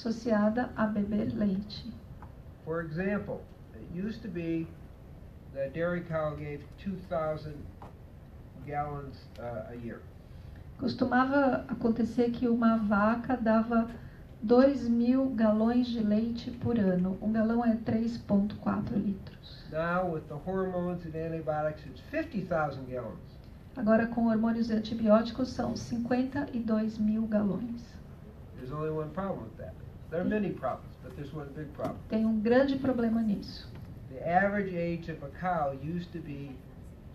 associada a beber leite. For example, it used to be the dairy cow gave 2,000 gallons a year. Costumava acontecer que uma vaca dava 2.000 galões de leite por ano. Um galão é 3,4 litros. Now, with the hormones and antibiotics, it's 50,000 gallons. Agora, com hormônios e antibióticos, são 52.000 galões. There's only one problem with that. There are many problems, but there's one big problem. Tem um grande problema nisso. The average age of a cow used to be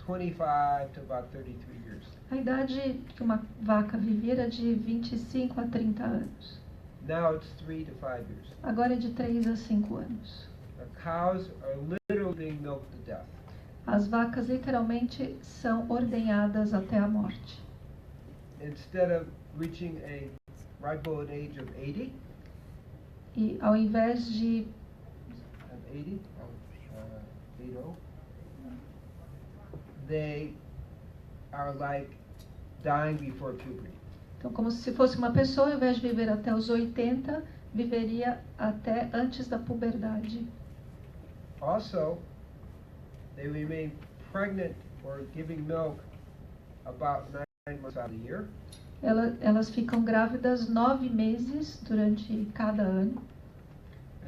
25 to about 33 years. A idade que uma vaca vivia era de 25 a 30 anos. Now it's 3 to 5 years. Agora é de 3 a 5 anos. The cows are literally being milked to death. As vacas literalmente são ordenhadas até a morte. Instead of reaching a ripe old age of 80, E ao invés de 80, they are like dying before puberty. Então, como se fosse uma pessoa, ao invés de viver até os 80, viveria até antes da puberdade. Also, they remain pregnant or giving milk about 9 months out of the year. Elas ficam grávidas 9 meses durante cada ano.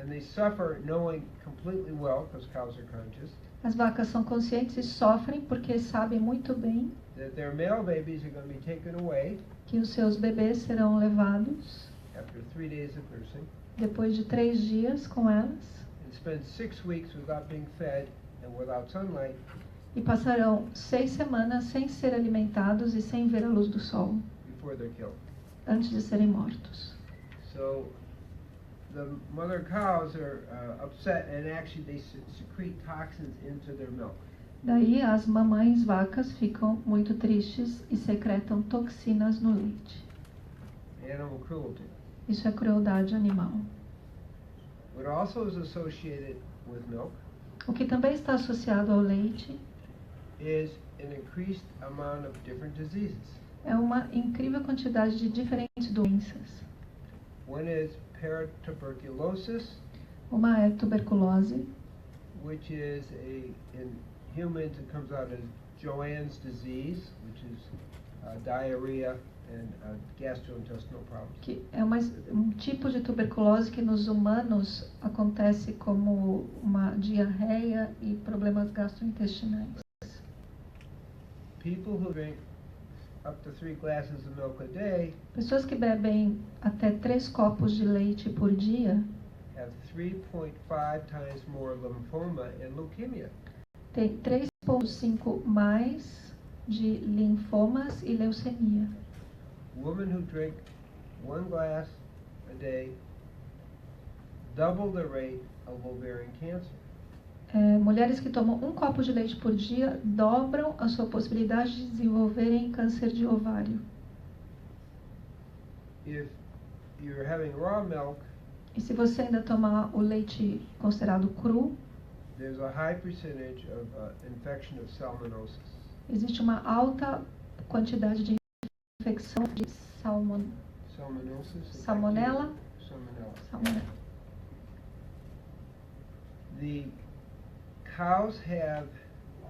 And they suffer knowing completely well, because cows are conscious, As vacas são conscientes e sofrem porque sabem muito bem that their male babies are going to be taken away que os seus bebês serão levados after 3 days of nursing depois de 3 dias com elas and spend 6 weeks without being fed and without sunlight e passarão 6 semanas sem ser alimentados e sem ver a luz do sol before they're killed. antes de serem mortos. So the mother cows are upset, and actually they secrete toxins into their milk. Daí as mamães vacas ficam muito tristes e secretam toxinas no leite. Animal cruelty. Isso é crueldade animal. What also is associated with milk O que também está associado ao leite is an increased amount of different diseases. é uma incrível quantidade de diferentes doenças. One is paratuberculosis, Uma é tuberculose, which is in humans it comes out as Joanne's disease, which is diarrhea and gastrointestinal problems. que é um tipo de tuberculose que nos humanos acontece como uma diarreia e problemas gastrointestinais. People who drink up to 3 glasses of milk a day Pessoas que bebem até 3 copos de leite por dia have 3.5 times more lymphoma and leukemia. têm 3,5 mais de linfomas e leucemia. Women who drink 1 glass a day double the rate of ovarian cancer. Mulheres que tomam 1 copo de leite por dia dobram a sua possibilidade de desenvolverem câncer de ovário. If you're having raw milk, E se você ainda tomar o leite considerado cru, there's a high percentage of infection of salmonellosis. existe uma alta quantidade de infecção de Salmonellosis? salmonela. Salmonella. Salmonela. The cows have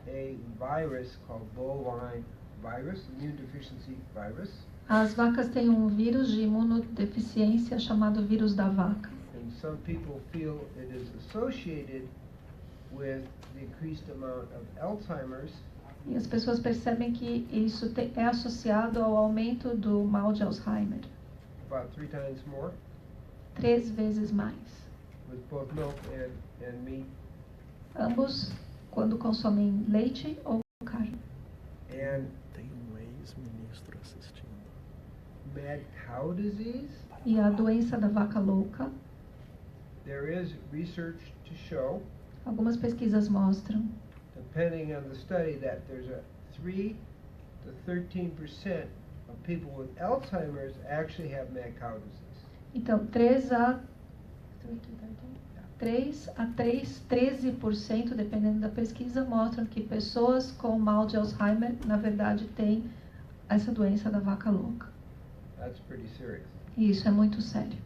a virus called bovine virus, immune deficiency virus, As vacas têm um vírus de imunodeficiência chamado vírus da vaca. and some people feel it is associated with the increased amount of Alzheimer's E as pessoas percebem que isso é associado ao aumento do mal de Alzheimer. about 3 times more 3 vezes mais. with both milk and meat. Ambos quando consomem leite ou carne. And Tem um ex-ministro assistindo. mad cow disease, E a doença da vaca louca, there is research to show, algumas pesquisas mostram depending on the study, that there's a 3 to 13% of people with Alzheimer's actually have mad cow disease. Então, 13 a 13%, dependendo da pesquisa, mostram que pessoas com mal de Alzheimer, na verdade, têm essa doença da vaca louca. That's pretty serious. E isso é muito sério.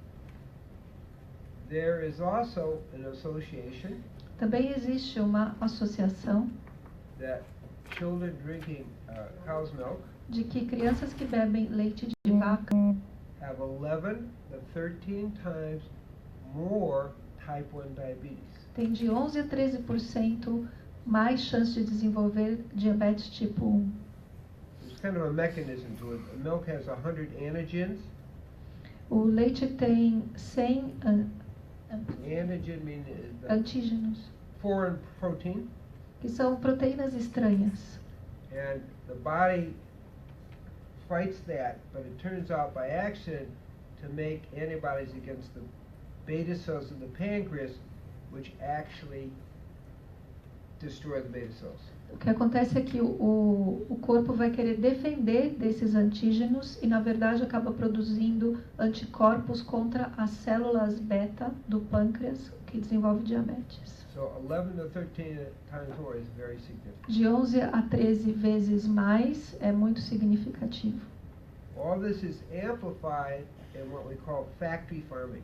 There is also an association Também existe uma associação that children drinking cow's milk de que crianças que bebem leite de vaca have 11 to 13 times more type 1 diabetes. têm de 11 a 13% mais chance de desenvolver diabetes tipo 1. There's kind of a mechanism to it. The milk has 100 antigens. O leite tem 100 Antigen means the antígenos, foreign protein, que são proteínas estranhas. and the body fights that, but it turns out by accident to make antibodies against the beta cells in the pancreas, which actually destroy the beta cells. O que acontece é que o corpo vai querer defender desses antígenos e, na verdade, acaba produzindo anticorpos contra as células beta do pâncreas, que desenvolve diabetes. So 11 to 13 times more is very significant. De 11 a 13 vezes mais é muito significativo. All this is amplified in what we call factory farming.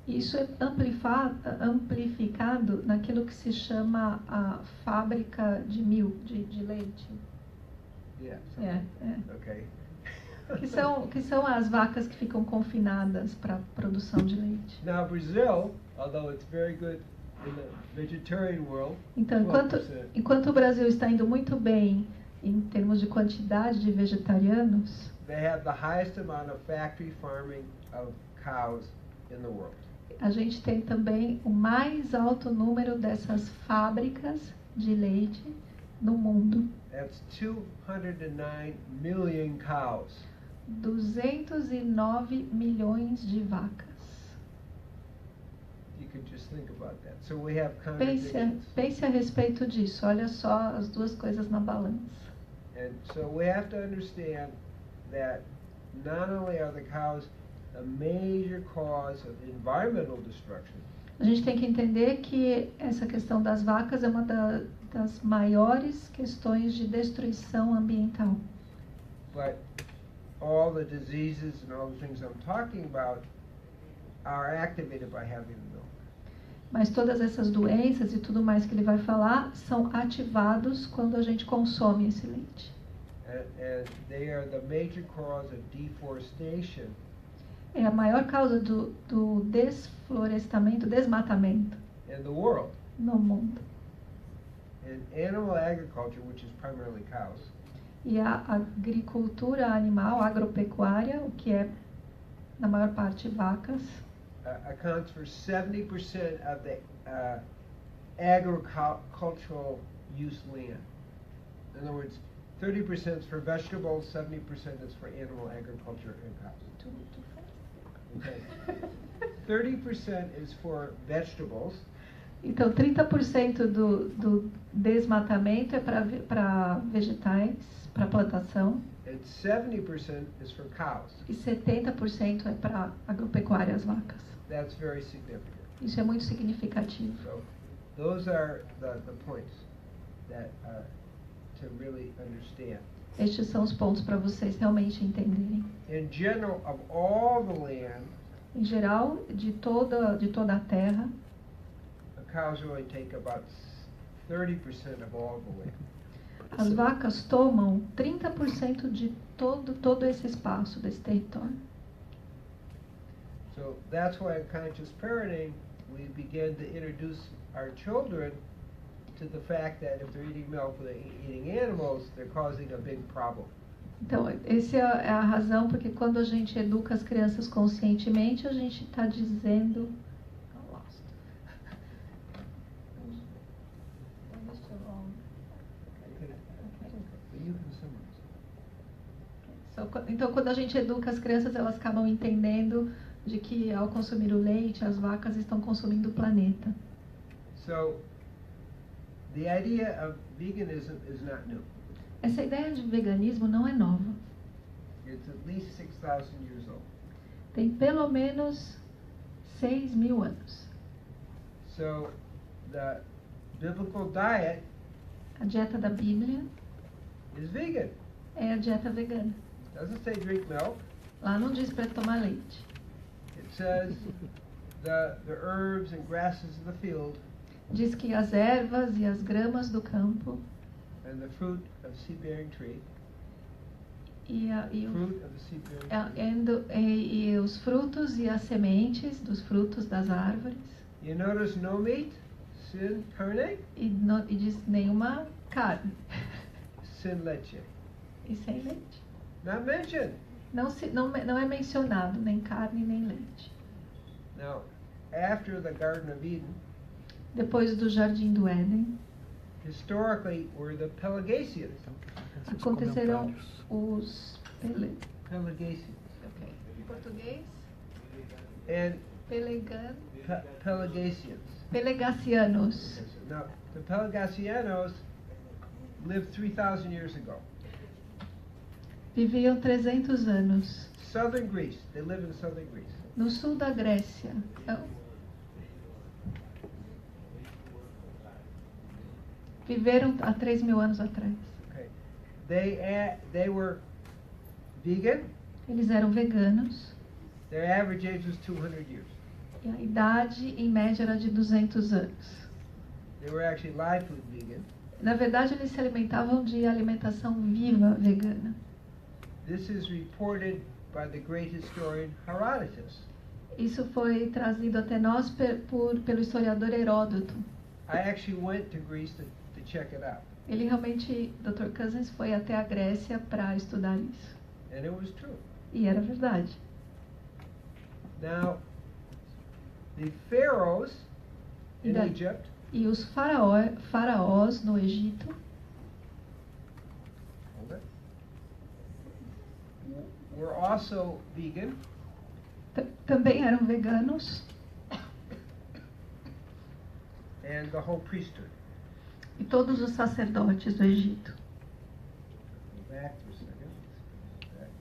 Isso é amplificado naquilo que se chama a fábrica de de leite. Yeah. É. Okay. Que são as vacas que ficam confinadas para a produção de leite. Now Brazil, although it's very good in the vegetarian world, Então, 12%. enquanto o Brasil está indo muito bem em termos de quantidade de vegetarianos, They have the highest amount of factory farming of cows in the world. a gente tem também o mais alto número dessas fábricas de leite no mundo. That's 209 million cows. 209 milhões de vacas. You could just think about that. So we have Pense contradictions. a respeito disso. Olha só as duas coisas na balança. And so we have to understand that not only are the cows a major cause of environmental destruction, A gente tem que entender que essa questão das vacas é uma das maiores questões de destruição ambiental. but all the diseases and all the things I'm talking about are activated by having the milk. Mas todas essas doenças e tudo mais que ele vai falar são ativados quando a gente consome esse leite. And they are the major cause of deforestation É a maior causa do desflorestamento, desmatamento in the world. no mundo. And animal agriculture, which is primarily cows, E a agricultura animal, agropecuária, o que é na maior parte vacas, accounts for 70% of the agricultural use land. In other words, 30% is for vegetables, 70% is for animal agriculture and cows. Okay. 30% is for vegetables, Então, 30% do desmatamento é para vegetais, para plantação, and 70% is for cows. e 70% é para agropecuária, as vacas. That's very significant. Isso é muito significativo. So those are the points that to really understand. Estes são os pontos para vocês realmente entenderem. In general, of all the land, Em geral, de toda a terra, the cows really take about 30% of all the land. as vacas tomam 30% de todo esse espaço, desse território. So that's why in conscious parenting, we begin to introduce our children to the fact that if they're eating milk, they're eating animals, they're causing a big problem. Então, essa é a razão porque quando a gente educa as crianças conscientemente, a gente está dizendo... But you can summarize. Então, quando a gente educa as crianças, elas acabam entendendo de que ao consumir o leite, as vacas estão consumindo o planeta. So the idea of veganism is not new. Essa ideia de veganismo não é nova. It's at least 6,000 years old. Tem pelo menos 6.000 anos. So the biblical diet A dieta da Bíblia is vegan. é a dieta vegana. It doesn't say drink milk. Lá não diz para tomar leite. It says the herbs and grasses of the field diz que as ervas e as gramas do campo and the fruit of the seed-bearing tree, e fruit of the seed-bearing tree. e os frutos e as sementes dos frutos das árvores. You notice no meat, sin carne, E diz nenhuma carne sin leche. e sem leite. Not mentioned. Não é mencionado nem carne nem leite. Now, after the Garden of Eden, Depois do Jardim do Éden, historically were the Pelagasians. Então, esses aconteceram comentários. os Pelagasians. em português, And Pelagasianos. Pelagasians. Now, the Pelagasianos lived 3,000 years ago. Viviam 300 anos Southern Greece. They live in southern Greece. no sul da Grécia. Viveram há 3.000 anos atrás. Okay. They were vegan. Eles eram veganos Their average age was 200 years. e a idade em média era de 200 anos. They were actually live food vegan. Na verdade, eles se alimentavam de alimentação viva vegana. This is reported by the great historian Herodotus. Isso foi trazido até nós pelo historiador Heródoto. I actually went to Greece to check it out. Ele realmente, Dr. Cousins, foi até a Grécia para estudar isso. And it was true. E era verdade. Now, the pharaohs in Da- Egypt, E os faraós no Egito hold it, were also vegan. Também eram veganos And the whole priesthood. e todos os sacerdotes do Egito. Go back for a second. Back.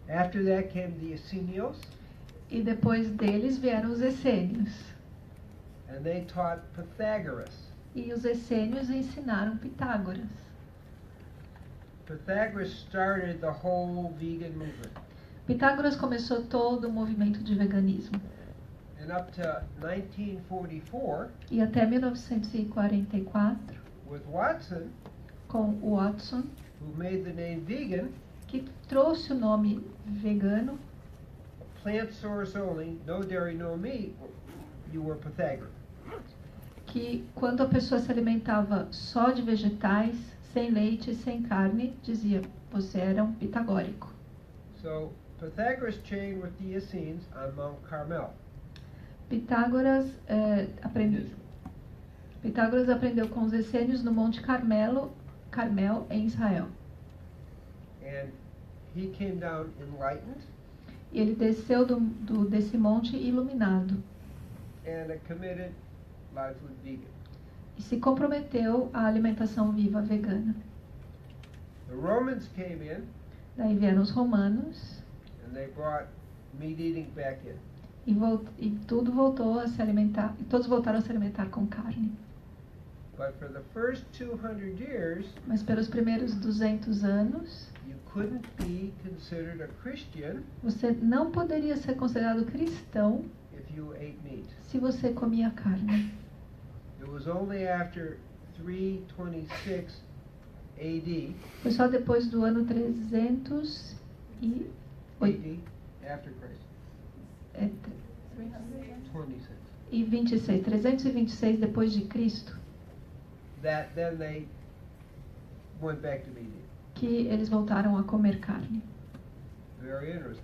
After that came the Essenios, E depois deles vieram os essênios. and they taught Pythagoras. E os essênios ensinaram Pitágoras. Pythagoras started the whole vegan movement. Pitágoras começou todo o movimento de veganismo. And up to 1944, E até 1944, with Watson, com o Watson, who made the name vegan, que trouxe o nome vegano, plant source only, no dairy, no meat, you were Pythagorean. que quando a pessoa se alimentava só de vegetais, sem leite e sem carne, dizia, você era um pitagórico. So Pythagoras trained with the Essenes on Mount Carmel. Pitágoras in aprendeu. Israel. Pitágoras aprendeu com os essênios no Monte Carmel, em Israel. And he came down enlightened E ele desceu desse monte iluminado and committed live food vegan. e se comprometeu à alimentação viva vegana. The Romans came in Daí vieram os romanos and they brought meat eating back in. e tudo voltou a se alimentar, e todos voltaram a se alimentar com carne. But for the first 200 years, Mas pelos primeiros 200 anos, you couldn't be considered a Christian você não poderia ser considerado cristão if you ate meat. se você comia carne. It was only after 326 AD, Foi só depois do ano 300 e AD, after Christ, é, 26, 326 depois de Cristo, that then they went back to meat eating. que eles voltaram a comer carne. Very interesting.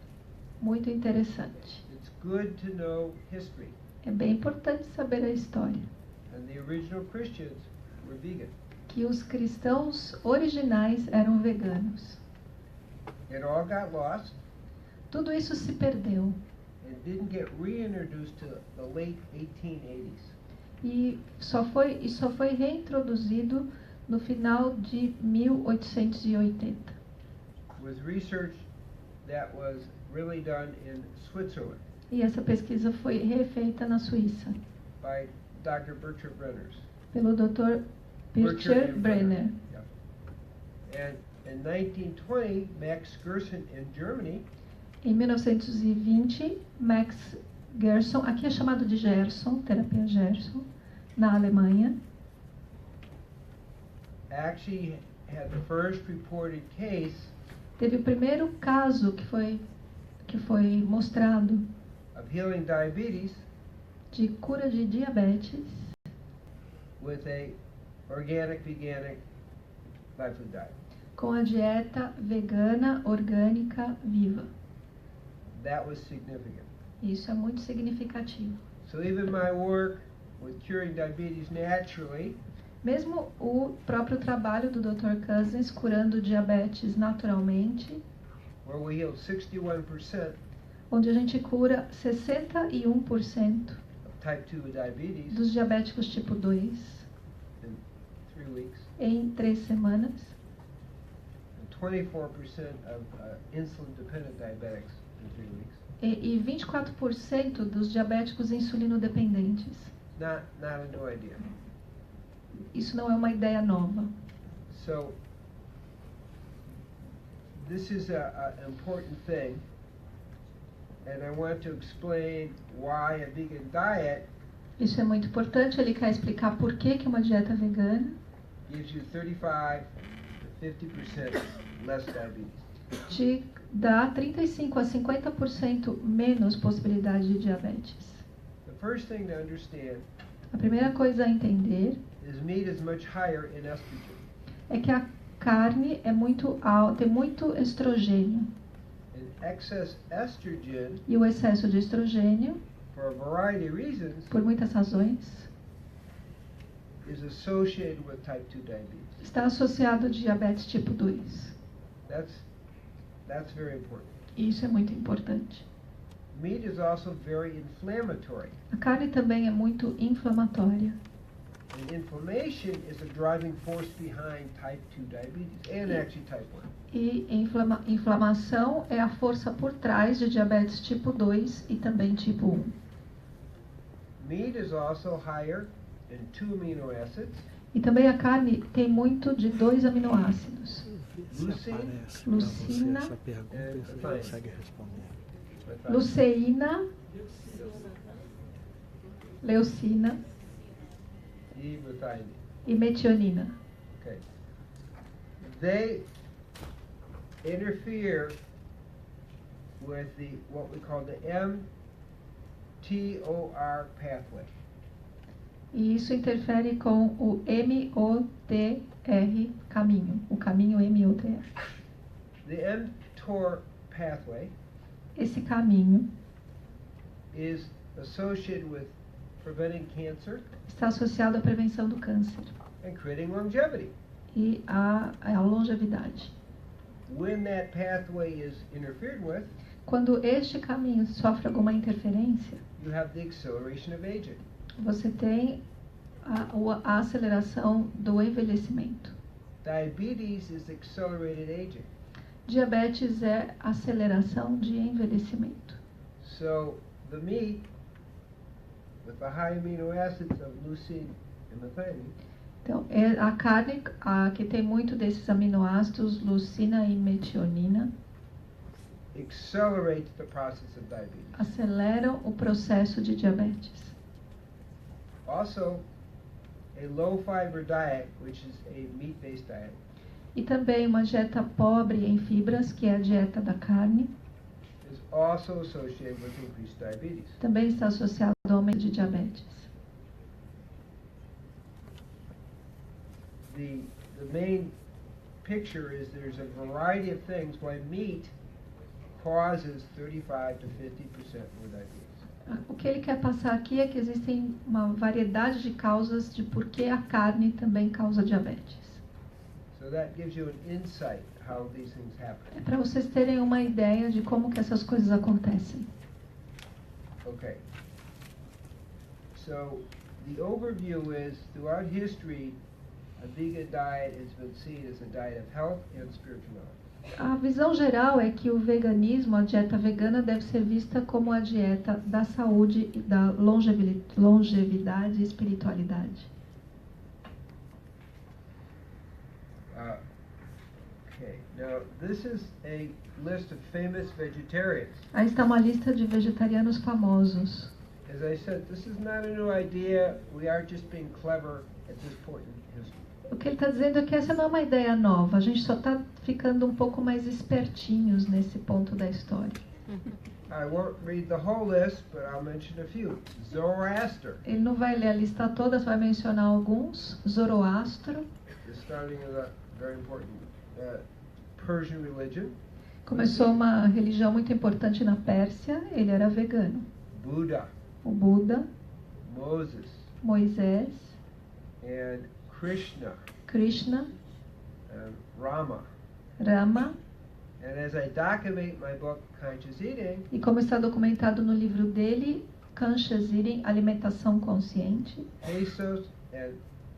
Muito interessante. It's good to know history. É bem importante saber a história. And the original Christians were vegan. Que os cristãos originais eram veganos. It all got lost Tudo isso se perdeu and didn't get reintroduced to the late 1880s. e só foi reintroduzido no final de 1880. With research that was really done in Switzerland E essa pesquisa foi refeita na Suíça by Dr. Bertram Brenners. pelo Dr. Bircher Brenner. And in 1920, Max Gerson in Germany Em 1920, Max Gerson, aqui é chamado de Gerson, terapia Gerson, na Alemanha. Actually had the first reported case Teve o primeiro caso que foi mostrado of healing diabetes de cura de diabetes with a organic veganic live food diet. com a dieta vegana orgânica viva. That was significant. Isso é muito significativo. So even my work with curing diabetes naturally Mesmo o próprio trabalho do Dr. Cousins curando diabetes naturalmente, where we healed 61% onde a gente cura 61% of type 2 diabetes dos diabéticos tipo 2 in 3 weeks, em 3 semanas and 24% of insulin-dependent diabetics in 3 weeks. e 24% dos diabéticos insulino-dependentes. Not a new idea. Isso não é uma ideia nova. So this is an important thing, and I want to explain why a vegan diet Isso é muito importante. Ele quer explicar por que uma dieta vegana gives you 35 to 50% less diabetes. te dá 35 a 50% menos possibilidade de diabetes. The first thing to understand A primeira coisa a entender is meat is much higher in estrogen. é que a carne é muito alta, tem muito estrogênio. And excess estrogen, E o excesso de estrogênio, for a variety of reasons, por muitas razões, is associated with type 2 diabetes. está associado a diabetes tipo 2. That's very important. E isso é muito importante. Meat is also very inflammatory. A carne também é muito inflamatória. And inflammation is a driving force behind type 2 diabetes and actually type 1. E inflamação é a força por trás de diabetes tipo 2 e também tipo 1. Meat is also higher in 2 amino acids, E também a carne tem muito de 2 aminoácidos. Se Lucina. aparece pra Lucina. você essa pergunta, você Vai. consegue responder. Luceína, leucina E methionine. e metionina. Okay. They interfere with what we call the mTOR pathway. E isso interfere com o MOTR caminho, o caminho MOTR. The mTOR pathway Esse caminho is associated with preventing cancer está associado à prevenção do câncer and creating longevity. e à longevidade. When that pathway is interfered with, Quando este caminho sofre alguma interferência, you have the acceleration of aging. você tem a aceleração do envelhecimento. Diabetes is accelerated aging. Diabetes é aceleração de envelhecimento. So the meat with the high amino acids of leucine and methionine Então, a carne que tem muito desses aminoácidos, leucina e metionina, accelerates the process of diabetes. aceleram o processo de diabetes. Also, a low fiber diet, which is a meat-based diet, E também uma dieta pobre em fibras, que é a dieta da carne, is also associated with increased diabetes. também está associado ao aumento de diabetes. The main picture is there's a variety of things why meat causes 35 to 50% more diabetes. O que ele quer passar aqui é que existem uma variedade de causas de por que a carne também causa diabetes. So that gives you an insight how these things happen. É para vocês terem uma ideia de como que essas coisas acontecem. Okay. So the overview is throughout history, a vegan diet has been seen as a diet of health and spirituality. A visão geral é que o veganismo, a dieta vegana, deve ser vista como a dieta da saúde, e da longevidade e espiritualidade. Okay. Now, this is a list of famous vegetarians. Aí está uma lista de vegetarianos famosos. As I said, this is not a new idea. We are just being clever at this point in history. O que ele está dizendo é que essa não é uma ideia nova, a gente só está ficando um pouco mais espertinhos nesse ponto da história. I won't read the whole list, but I'll mention a few. Zoroaster, Ele não vai ler a lista toda, só vai mencionar alguns. Zoroastro, the starting of a very important Persian religion. começou uma religião muito importante na Pérsia, ele era vegano. Buddha, O Buda, Moses, Moisés, and Krishna, Krishna, and Rama. Rama, And as I document my book, Conscious Eating, e como está documentado no livro dele, Conscious Eating, Alimentação Consciente, Jesus and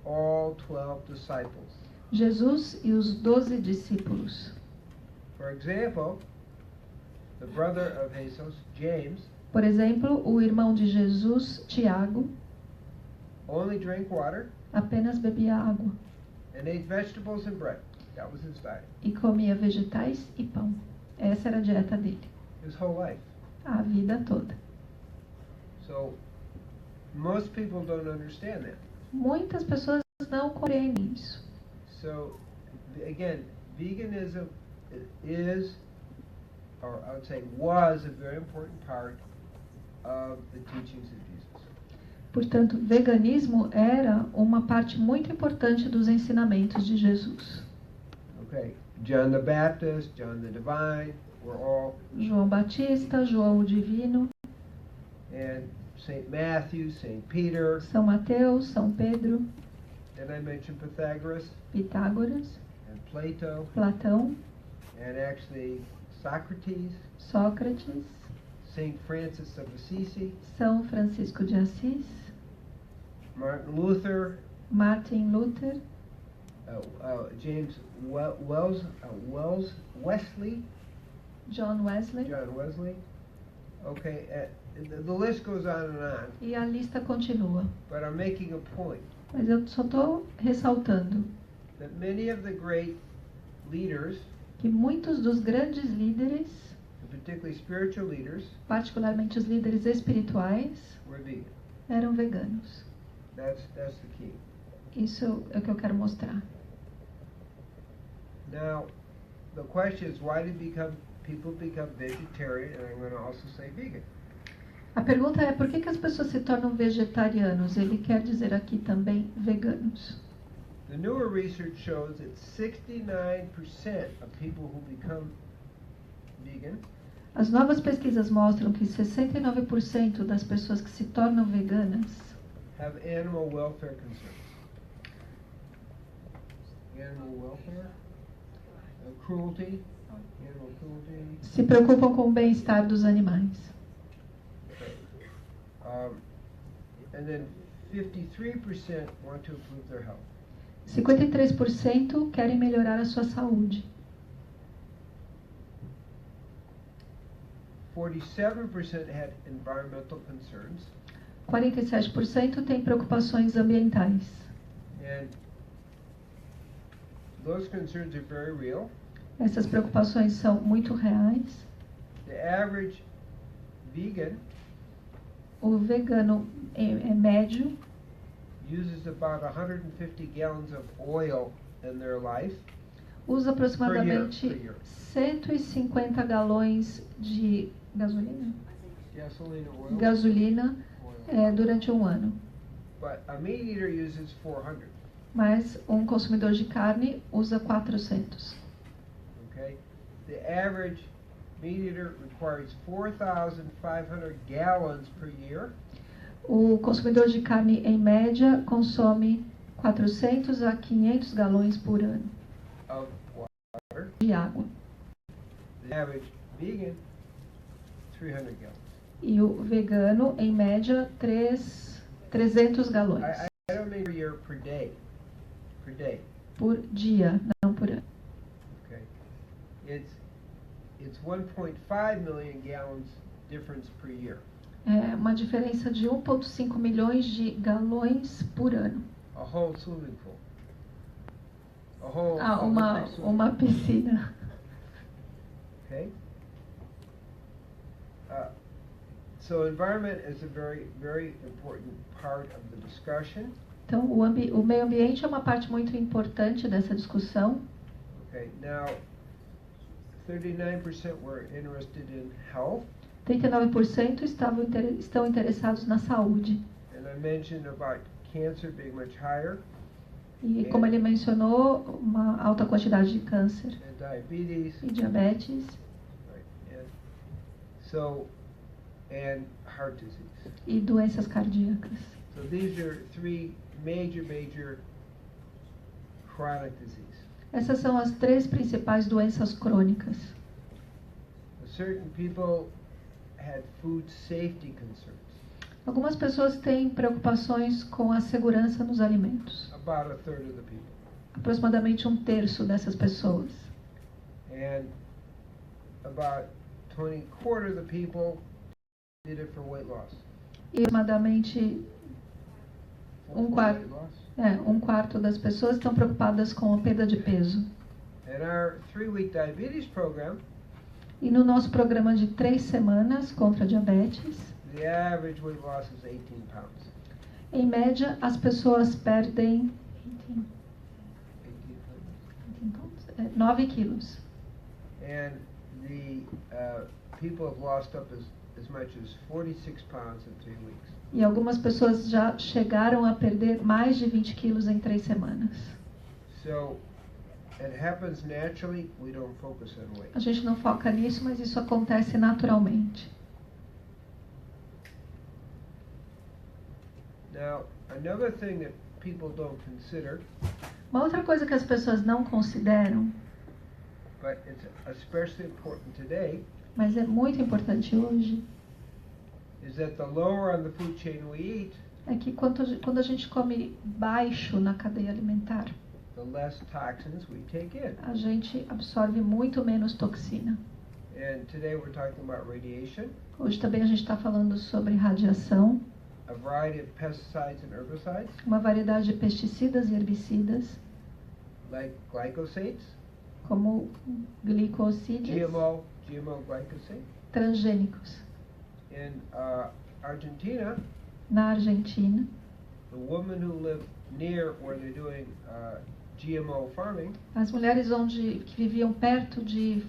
all 12 disciples. Jesus e os 12 discípulos. For example, the brother of Jesus, James, Por exemplo, o irmão de Jesus, Tiago, only drank water apenas bebia água and ate vegetables and bread. That was his diet, e comia vegetais e pão. Essa era a dieta dele, his whole life. a vida toda. So most people don't understand that. Muitas pessoas não compreendem isso. So again, veganism is, or I would say was, a very important part of the teachings of Jesus. Portanto, veganismo era uma parte muito importante dos ensinamentos de Jesus. Okay, John the Baptist, John the Divine, were all, João Batista, João o Divino, and St. Matthew, St. Peter, São Mateus, São Pedro, and I mentioned Pythagoras Pitágoras, and Plato, Platão, and actually Socrates, Sócrates, St. Francis of Assisi, São Francisco de Assis, Martin Luther, Martin Luther, James Wesley, John Wesley, John Wesley. Okay, the list goes on and on, e a lista continua. but I'm making a point Mas eu só estou ressaltando that many of the great leaders, que muitos dos grandes líderes, and particularly spiritual leaders, particularmente os líderes espirituais, were vegan. eram veganos. That's the key. Isso é o que eu quero mostrar. Now, the question is, why did people become vegetarian? And I'm going to also say vegan. A pergunta é por que as pessoas se tornam vegetarianos? Ele quer dizer aqui também veganos. The newer research shows that 69% of people who become vegan As novas pesquisas mostram que 69% das pessoas que se tornam veganas have animal welfare concerns. Animal welfare, cruelty, animal cruelty. se preocupam com o bem-estar dos animais. And then 53% want to improve their health. 53% querem melhorar a sua saúde. 47% had environmental concerns. 47% têm preocupações ambientais. And those concerns are very real. Essas preocupações são muito reais. The average vegan O vegano é médio, uses about 150 gallons of oil in their life. usa aproximadamente Per year. 150 galões de gasolina, Gasoline or oil. gasolina Oil. durante um ano. But a meat eater uses 400. Mas um consumidor de carne usa 400. Okay? The average meat eater requires 4,500 gallons per year O consumidor de carne, em média, consome 400 a 500 galões por ano of water. de água. The average vegan, 300 gallons. E o vegano, em média, 300 galões I don't mean per year, per day. Per day. por dia, não por ano. Okay? It's 1.5 million gallons difference per year. É uma diferença de 1,5 milhões de galões por ano. A whole swimming pool. A whole Uma piscina. Okay? So environment is a very, very important part of the discussion. Então, o meio ambiente é uma parte muito importante dessa discussão. Okay, now 39% were interested in health. 39% estão interessados na saúde. And I mentioned about cancer being much higher. E como ele mencionou, uma alta quantidade de câncer And diabetes. e diabetes Right. And heart disease. e doenças cardíacas. So these are three major chronic disease. Essas são as 3 principais doenças crônicas. Certain people had food safety concerns. Algumas pessoas têm preocupações com a segurança nos alimentos. About a third of the people. Aproximadamente 1/3 dessas pessoas. And about 20% of the people did it for weight loss. E aproximadamente um quarto das pessoas estão preocupadas com a perda de peso. In our 3-week diabetes program, E no nosso programa de 3 semanas contra a diabetes, the average weight loss is 18 pounds. em média, as pessoas perdem 9 quilos. And the people have lost up as much as 46 pounds in 3 weeks. E algumas pessoas já chegaram a perder mais de 20 quilos em 3 semanas. So it happens naturally. We don't focus on weight. A gente não foca nisso, mas isso acontece naturalmente. Now, another thing that people don't consider, Uma outra coisa que as pessoas não consideram, but it's especially important today, mas é muito importante hoje, is that the lower on the food chain we eat, é que quando a gente come baixo na cadeia alimentar, the less toxins we take in. a gente absorve muito menos toxina. And today we're talking about radiation, Hoje também a gente está falando sobre radiação, a variety of pesticides and herbicides, uma variedade de pesticidas e herbicidas, like glycosates, como glicosídeos, GMO glyphosate. transgênicos. In Argentina, Na Argentina, the women who live near where they're doing GMO farming as mulheres que viviam perto de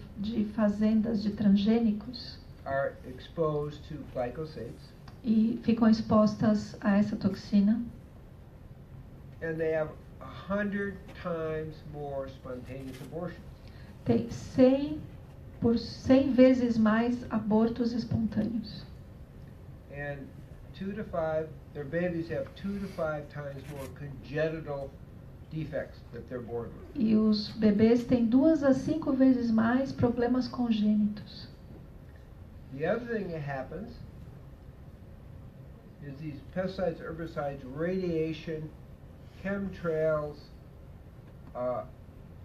fazendas de transgênicos are exposed to glycosates, e ficam expostas a essa toxina, and they have 100 times more spontaneous abortions. tem 100 vezes mais abortos espontâneos. And their babies have 2 to 5 times more congenital defects that they're born with. E os bebês têm 2 a 5 vezes mais problemas congênitos. The other thing that happens is these pesticides, herbicides, radiation, chemtrails,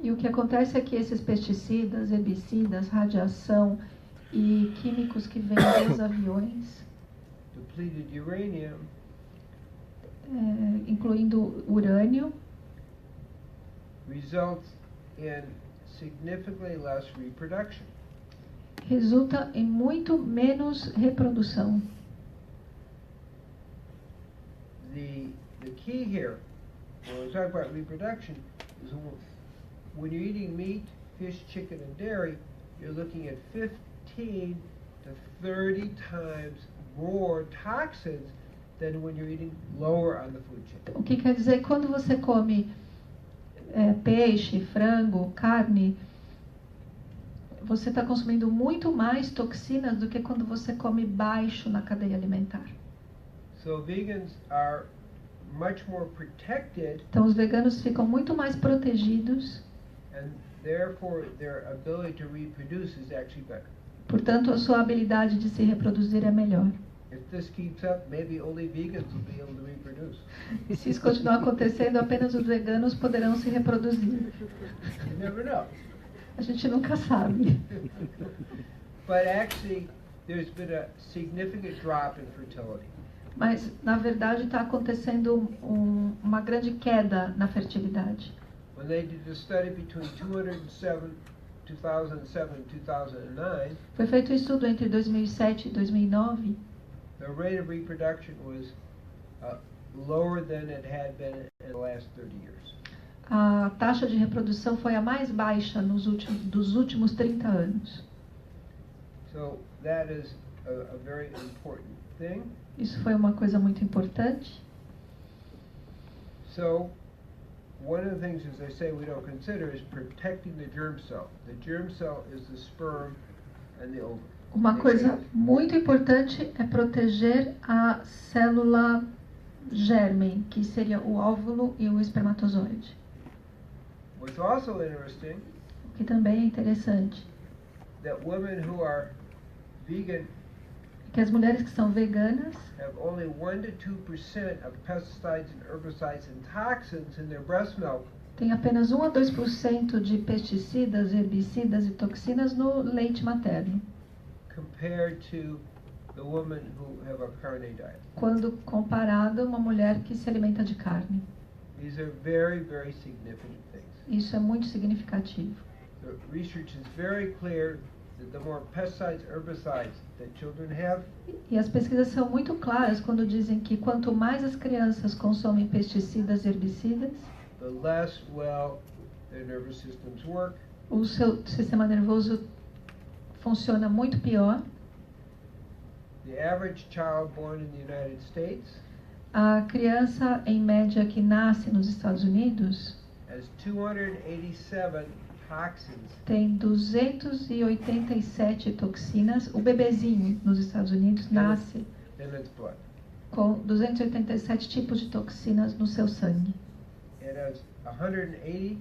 E o que acontece é que esses pesticidas, herbicidas, radiação e químicos que vêm dos aviões, depleted uranium, incluindo urânio, results in significantly less reproduction. resulta em muito menos reprodução. The key here, when we talk about reproduction, is when you're eating meat, fish, chicken, and dairy, you're looking at 15 to 30 times more toxins than when you're eating lower on the food chain. O que quer dizer, quando você come peixe, frango, carne, você está consumindo muito mais toxinas do que quando você come baixo na cadeia alimentar. So vegans are much more protected, Então os veganos ficam muito mais protegidos, and therefore their ability to reproduce is actually better. portanto a sua habilidade de se reproduzir é melhor. If this keeps up, maybe only vegans will be able to reproduce. E se isso continuar acontecendo, apenas os veganos poderão se reproduzir. You never know. A gente nunca sabe. But actually, there's been a significant drop in fertility. Mas, na verdade, está acontecendo uma grande queda na fertilidade. When they did a study between 207 2007 and 2009, Foi feito um estudo entre 2007 e 2009. the rate of reproduction was lower than it had been in the last 30 years. A taxa de reprodução foi a mais baixa dos últimos 30 anos. So that is a very important thing. Isso foi uma coisa muito importante. So one of the things, as I say, we don't consider is protecting the germ cell. The germ cell is the sperm and the ovum. Uma coisa muito importante é proteger a célula germe, que seria o óvulo e o espermatozoide. What's also interesting, O que também é interessante that women who are vegan é que as mulheres que são veganas have only 1 to 2% of pesticides and herbicides and toxins in their breast milk, têm apenas 1 a 2% de pesticidas, herbicidas e toxinas no leite materno, compared to the women who have a carne diet. quando comparado a uma mulher que se alimenta de carne. These are very, very significant things. Isso é muito significativo. The research is very clear that the more pesticides, herbicides that children have, E as pesquisas são muito claras quando dizem que quanto mais as crianças consomem pesticidas e herbicidas, the less well their nervous systems work, o seu sistema nervoso funciona muito pior. the average child born in the United States A criança, em média, que nasce nos Estados Unidos has 287 toxins tem 287 toxinas. O bebezinho nos Estados Unidos nasce in its blood. com 287 tipos de toxinas no seu sangue. It has 180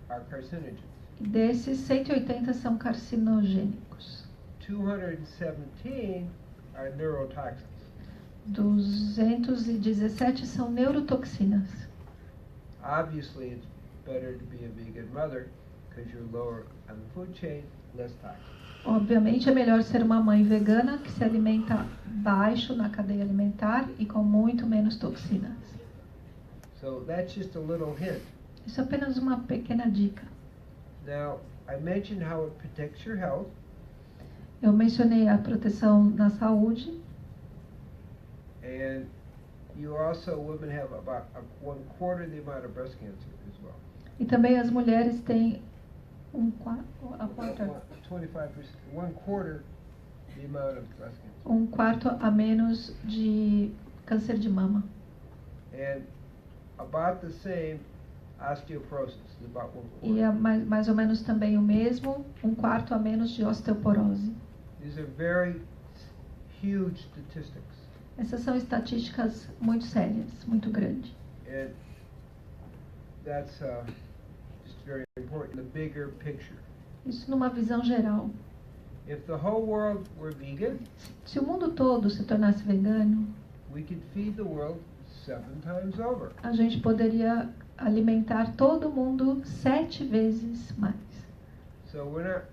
are carcinogens. E desses, 180 são carcinogênicos. 217 are neurotoxins. 217 são neurotoxinas. Obviously, it's better to be a vegan mother because you're lower on the food chain, less toxic. Obviamente é melhor ser uma mãe vegana que se alimenta baixo na cadeia alimentar e com muito menos toxinas. So that's just a little hint. Isso é apenas uma pequena dica. Now, I mentioned how it protects your health. Eu mencionei a proteção na saúde. And you also, women have about 1/4 the amount of breast cancer as well. E também as mulheres têm a quarta, 25%, 1/4 the amount of breast cancer. 1/4 a menos de câncer de mama. And about the same osteoporosis, about 1/4. E é mais ou menos também o mesmo, 1/4 a menos de osteoporose. These are very huge statistics. Essas são estatísticas muito sérias, muito grandes. And that's just very important, the bigger picture. Isso numa visão geral. If the whole world were vegan, Se o mundo todo se tornasse vegano, we could feed the world 7 times over. a gente poderia alimentar todo mundo 7 vezes mais. So we're not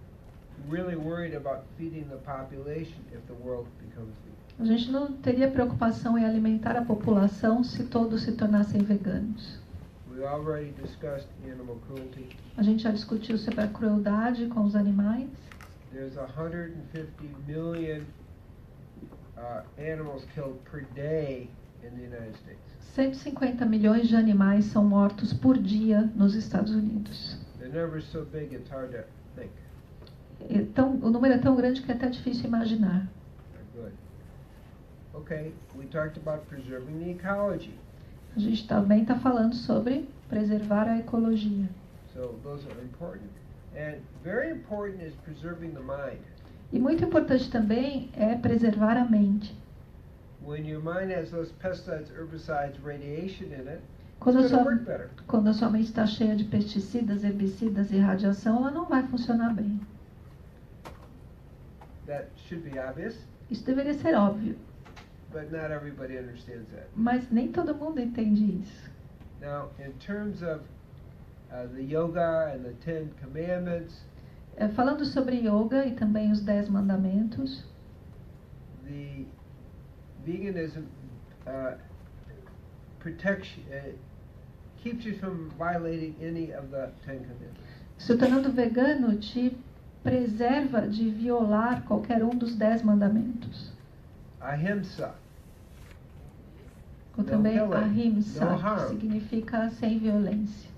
really worried about feeding the population if the world becomes vegan. A gente não teria preocupação em alimentar a população se todos se tornassem veganos. We already discussed animal cruelty. A gente já discutiu sobre a crueldade com os animais. There's 150 million animals killed per day in the United States. 150 milhões de animais são mortos por dia nos Estados Unidos. The number is so big it's hard to think. O número é tão grande que é até difícil imaginar. Good. Okay, we talked about preserving the ecology. A gente também está falando sobre preservar a ecologia. So those are important. And very important is preserving the mind. E muito importante também é preservar a mente. When your mind has those pesticides, herbicides, radiation in it, Quando it's going to work better. a sua mente está cheia de pesticidas, herbicidas e radiação, ela não vai funcionar bem. That should be obvious, Isso deveria ser óbvio, but not everybody understands that. mas nem todo mundo entende isso. Now, in terms of the yoga and the 10 commandments, Falando sobre yoga e também os 10 mandamentos, the veganism protects, keeps you from violating any of the 10 commandments. Se tornando vegano te preserva de violar qualquer um dos 10 mandamentos. Ahimsa, Ou No também killing, ahimsa, no que harm. significa sem violência.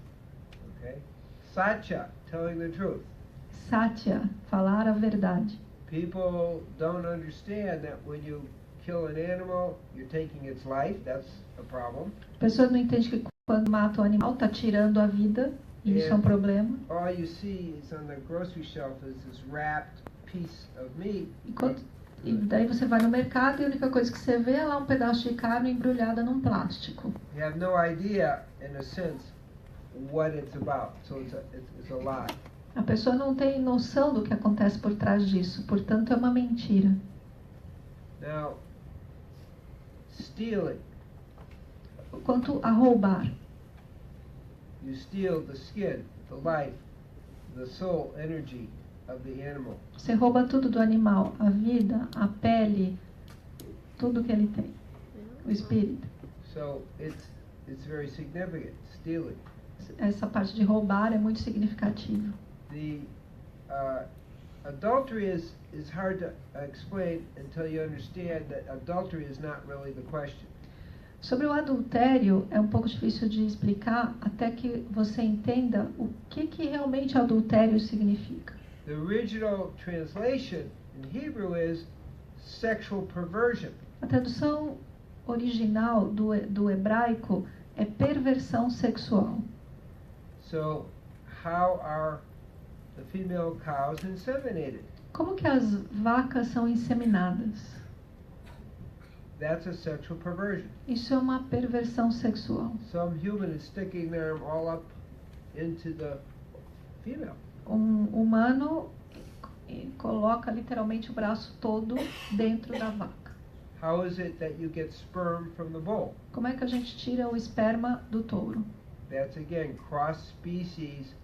okay? Satya, telling the truth. Satya, falar a verdade. People don't understand that when you kill an animal, you're taking its life. That's a problem. A pessoa não entende que quando mata o animal está tirando a vida, e isso é um problema. All you see is on the grocery shelf is this wrapped piece of meat. E daí você vai no mercado e a única coisa que você vê é lá um pedaço de carne embrulhada num plástico. You have no idea, in a sense, what it's about. So it's a lie. A pessoa não tem noção do que acontece por trás disso, portanto é uma mentira. Now, stealing. Quanto a roubar, You steal the skin, the life, the soul energy of the animal. você rouba tudo do animal, a vida, a pele, tudo que ele tem, o espírito. So it's very significant, stealing. Essa parte de roubar é muito significativa. The adultery is hard to explain until you understand that adultery is not really the question. Sobre o adultério, é um pouco difícil de explicar até que você entenda o que realmente adultério significa. The original translation in Hebrew is sexual perversion. A tradução original do hebraico é perversão sexual. So how are the female cows inseminated? Como que as vacas são inseminadas? That's a sexual perversion. Isso é uma perversão sexual. Some human is sticking their arm all up into the female. Um humano coloca literalmente o braço todo dentro da vaca. How is it that you get sperm from the bull? Como é que a gente tira o esperma do touro? That's again cross-species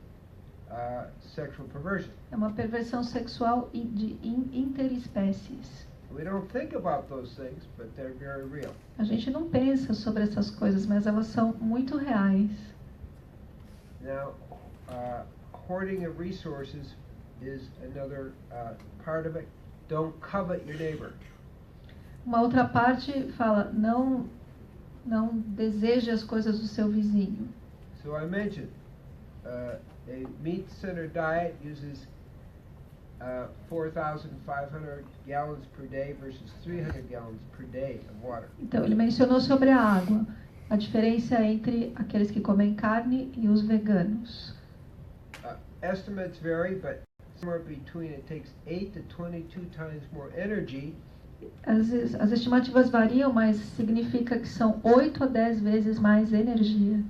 sexual perversion. É uma perversão sexual de interespécies. We don't think about those things, but they're very real. A gente não pensa sobre essas coisas, mas elas são muito reais. Now, hoarding of resources is another part of it. Don't covet your neighbor. Uma outra parte fala, não deseje as coisas do seu vizinho. So I mentioned a meat-centered diet uses 4,500 gallons per day versus 300 gallons per day of water. Então, ele mencionou sobre a água, a diferença entre aqueles que comem carne e os veganos. Estimates vary, but somewhere between it takes 8 to 22 times more energy. As estimativas variam, mas significa que são 8 a 10 vezes mais energia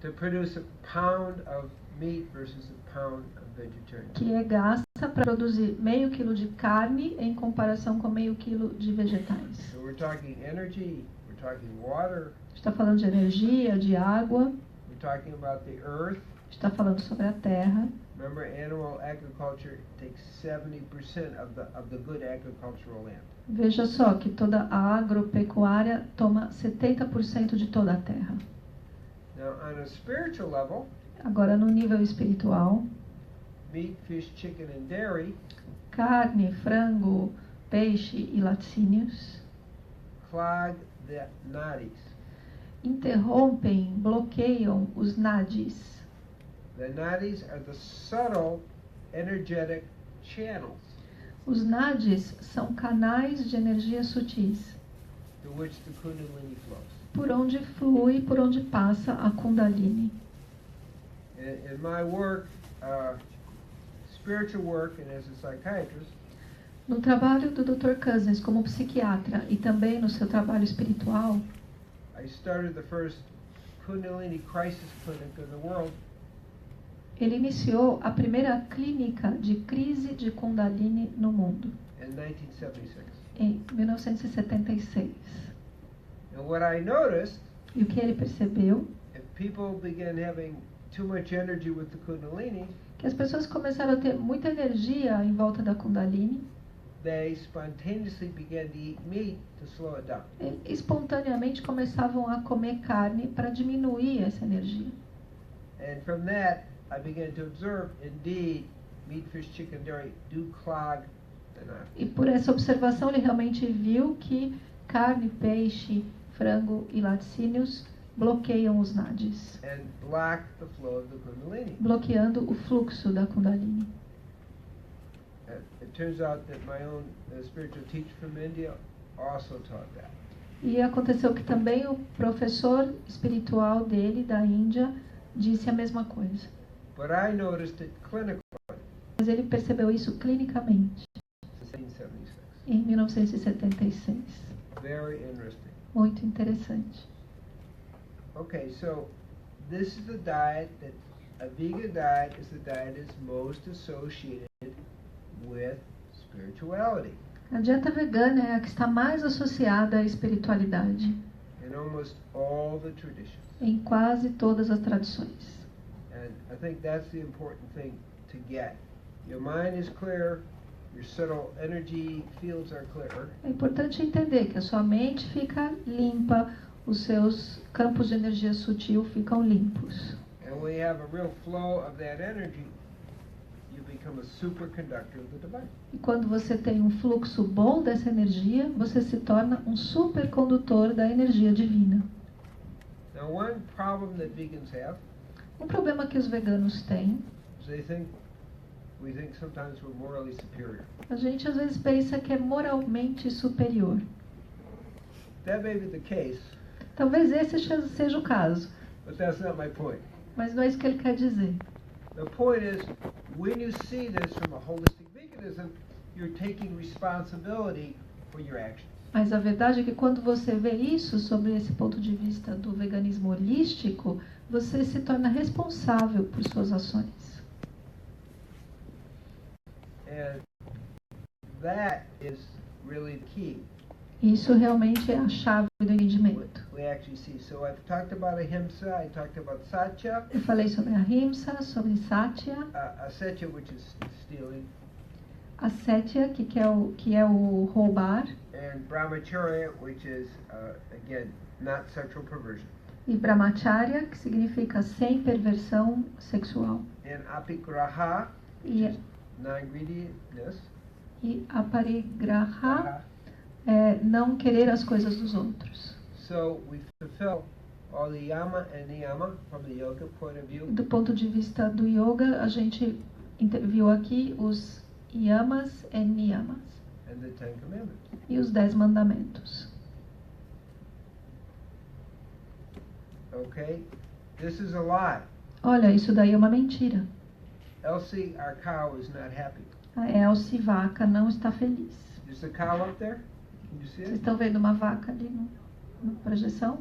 To produce a pound of meat versus a pound of vegetarian. que é gasta para produzir meio quilo de carne em comparação com meio quilo de vegetais. So we're talking energy, we're talking water, Está falando de energia, de água, we're talking about the earth. está falando sobre a terra. Remember, animal agriculture takes 70% of the good agricultural land. Veja só que toda a agropecuária toma 70% de toda a terra. Now, on a spiritual level, Agora, no nível espiritual, meat, fish, chicken, and dairy carne, frango, peixe e laticínios clog the nadis. interrompem, bloqueiam os nadis. The nadis are the subtle energetic channels Os nadis são canais de energia sutis, through which the kundalini flows. por onde flui, por onde passa a Kundalini. In my work, spiritual work, and as a psychiatrist, No trabalho do Dr. Cousins como psiquiatra e também no seu trabalho espiritual, I started the first Kundalini crisis clinic in the world ele iniciou a primeira clínica de crise de Kundalini no mundo, in 1976. em 1976. And what I noticed, E o que ele percebeu? if people began having too much energy with the Kundalini, Que as pessoas começaram a ter muita energia em volta da Kundalini, they spontaneously began to eat meat to slow it down. e espontaneamente começavam a comer carne para diminuir essa energia. And from that, I began to observe, indeed, meat, fish, chicken, dairy do clog the nodule. E por essa observação ele realmente viu que carne, peixe, frango e laticínios bloqueiam os nadis, And block the flow of the Kundalini. bloqueando o fluxo da Kundalini. It turns out that my own spiritual teacher from India also taught that. E aconteceu que também o professor espiritual dele, da Índia, disse a mesma coisa. But I noticed it clinically Mas ele percebeu isso clinicamente, in 1976. em 1976. Very interesting. Muito interessante. Okay, so this is the diet that a vegan diet is the diet that's most associated with spirituality. A dieta vegana é a que está mais associada à espiritualidade, In almost all the traditions. em quase todas as tradições. And I think that's the important thing to get. Your mind is clear, your subtle energy fields are clear, É importante entender que a sua mente fica limpa, os seus campos de energia sutil ficam limpos. and when you have a real flow of that energy, you become a superconductor of the divine. E quando você tem um fluxo bom dessa energia, você se torna um supercondutor da energia divina. Now, one problem that vegans have Um problema que os veganos têm, is we think sometimes we're morally superior. a gente às vezes pensa que é moralmente superior. That may be the case, Talvez esse seja o caso, but that's not my point. mas não é isso que ele quer dizer. The point is, when you see this from a holistic veganism, you're taking responsibility for your actions. Mas a verdade é que quando você vê isso sobre esse ponto de vista do veganismo holístico, você se torna responsável por suas ações. And that is really the key. Isso realmente é a chave do entendimento. We actually see. So I've talked about ahimsa, I talked about satya, Eu falei sobre a Ahimsa, sobre Satya, asatya, which is stealing, Asatya, que é o roubar, and brahmacharya, which is, again, not sexual perversion, e Brahmacharya, que significa sem perversão sexual, and apigraha, e, non-greediness, e Aparigraha, não querer as coisas dos outros. So we fulfill all the yama and niyama from the yoga point of view. Do ponto de vista do yoga, a gente viu aqui os yamas e niyamas And the Ten Commandments. e os 10 mandamentos. Okay? This is a lie. Olha, isso daí é uma mentira. Elsie, our cow, is not happy. A Elsie vaca não está feliz. Is the cow up there? Can you see Vocês it? estão vendo uma vaca ali na projeção?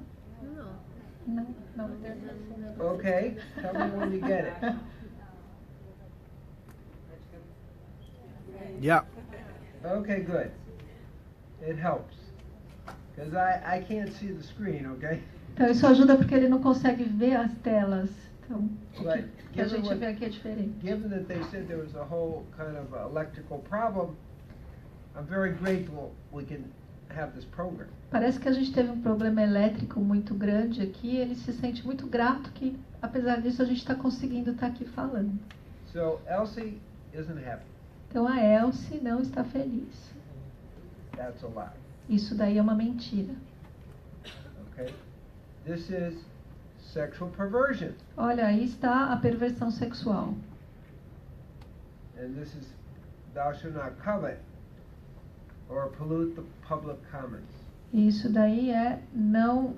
Não. Não. Okay. Tell me when you get it. Yeah. Okay, good. It helps. Because I can't see the screen, okay? Então isso ajuda porque ele não consegue ver as telas. Então, o But que a given gente what- vê aqui é diferente. Given that they said there was a whole kind of electrical problem, I'm very grateful we can have this program. Parece que a gente teve um problema elétrico muito grande aqui. Ele se sente muito grato que, apesar disso, a gente está conseguindo estar aqui falando. So Elsie isn't happy. Então a Elsie não está feliz. That's a lie. Isso daí é uma mentira. Okay? This is sexual perversion. Olha, aí está a perversão sexual. And this is thou shalt not covet or pollute the public commons. E isso daí é não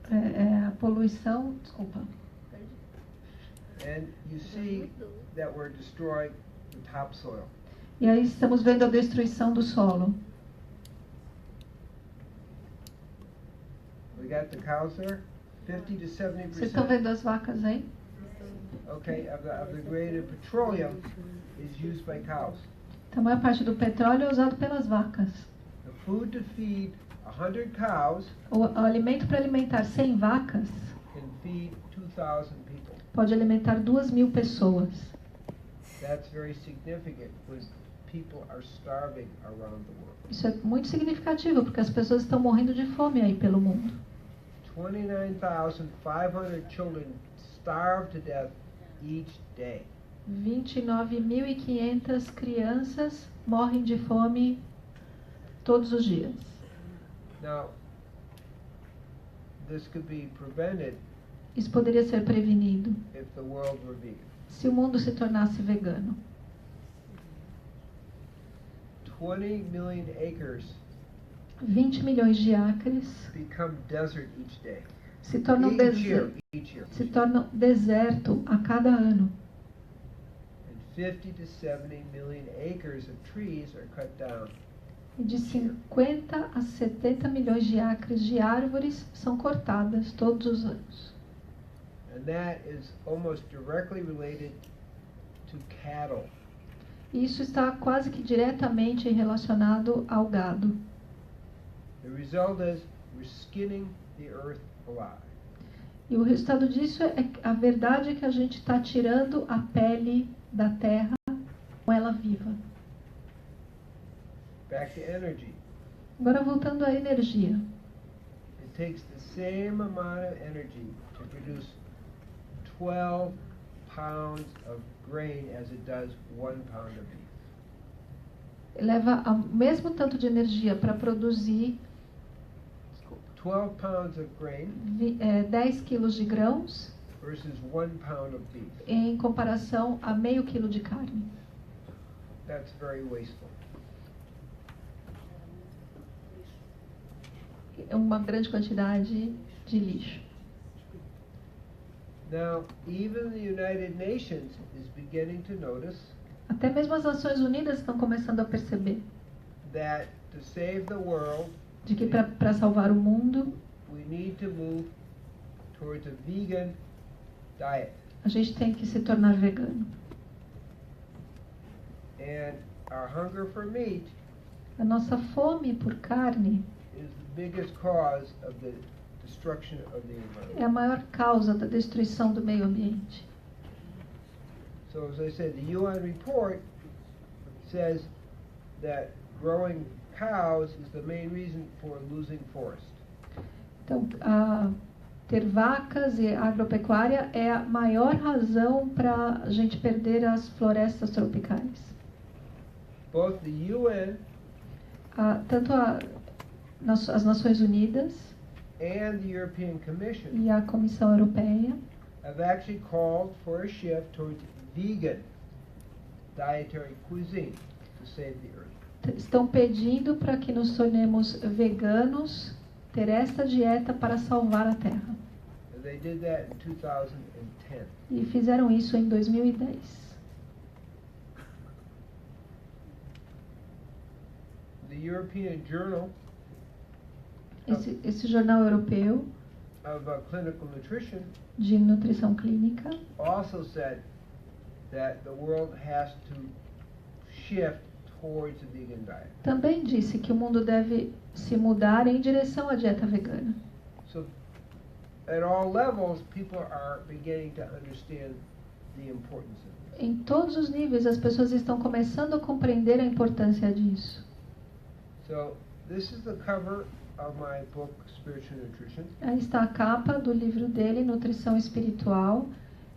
é a poluição, desculpa. And you see that we're destroying the topsoil. E aí estamos vendo a destruição do solo. We got the cows there? 50 to Vocês estão 70%. vendo as vacas aí? Okay, of the grade of petroleum is used by cows. Então, a maior parte do petróleo é usado pelas vacas. The food to feed 100 cows O alimento para alimentar 100 vacas can feed 2,000 people. pode alimentar 2.000 pessoas. That's very significant when people are starving around the world. Isso é muito significativo, porque as pessoas estão morrendo de fome aí pelo mundo. 29,500 children starved to death each day. 29.500 crianças morrem de fome todos os dias. Now, this could be prevented Isso poderia ser prevenido if the world were vegan. se o mundo se tornasse vegano. 20 million acres 20 milhões de acres become desert each day. se tornam, Each year. se tornam deserto a cada ano. And 50 to 70 million acres of trees are cut down. E de 50 a 70 milhões de acres de árvores são cortadas todos os anos. And that is almost directly related to cattle. E isso está quase que diretamente relacionado ao gado. The result is we're skinning the earth alive. E o resultado disso é a verdade é que a gente está tirando a pele da terra com ela viva. Back to energy. Agora voltando à energia. It takes the same amount of energy to produce 12 pounds of grain as it does 1 pound of beef. Leva o mesmo tanto de energia para produzir 12 pounds of grain 10 quilos de grãos versus 1 pound of beef. em comparação a meio quilo de carne. That's very wasteful. É uma grande quantidade de lixo. Now, even the United Nations is beginning to notice Até mesmo as Nações Unidas estão começando a perceber that to save the world, de que para salvar o mundo, we need to move towards a vegan diet. a gente tem que se tornar vegano. And our hunger for meat A nossa fome por carne is the biggest cause of the destruction of the é environment. a maior causa da destruição do meio ambiente. So as I said, the UN report says that growing cows is the main reason for losing forest. Então, ter vacas e agropecuária é a maior razão para a gente perder as florestas tropicais. Both the UN Tanto as Nações Unidas and the European Commission e a Comissão Europeia have actually called for a shift towards vegan dietary cuisine to save the earth. estão pedindo para que nos tornemos veganos, ter esta dieta para salvar a Terra. And they did that in 2010. E fizeram isso em 2010. The European Journal Esse jornal europeu of Clinical Nutrition de nutrição clínica also said that the world has to shift towards a vegan diet. também disse que o mundo deve se mudar em direção à dieta vegana. So at all levels, people are beginning to understand the importance of this. Em todos os níveis, as pessoas estão começando a compreender a importância disso. So this is the cover of my book, Spiritual Nutrition. Aí está a capa do livro dele, Nutrição Espiritual.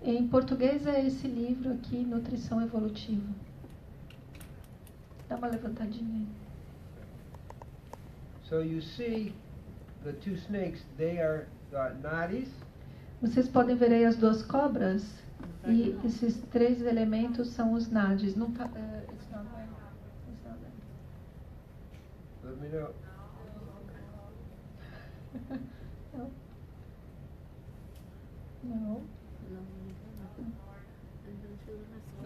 Em português é esse livro aqui, Nutrição Evolutiva. Dá uma levantadinha aí. So you see the two snakes, they are the nadis, Vocês podem ver aí as duas cobras e esses três elementos são os nadis. Não tá, it's not there. It's not there. let me know. Não. Não.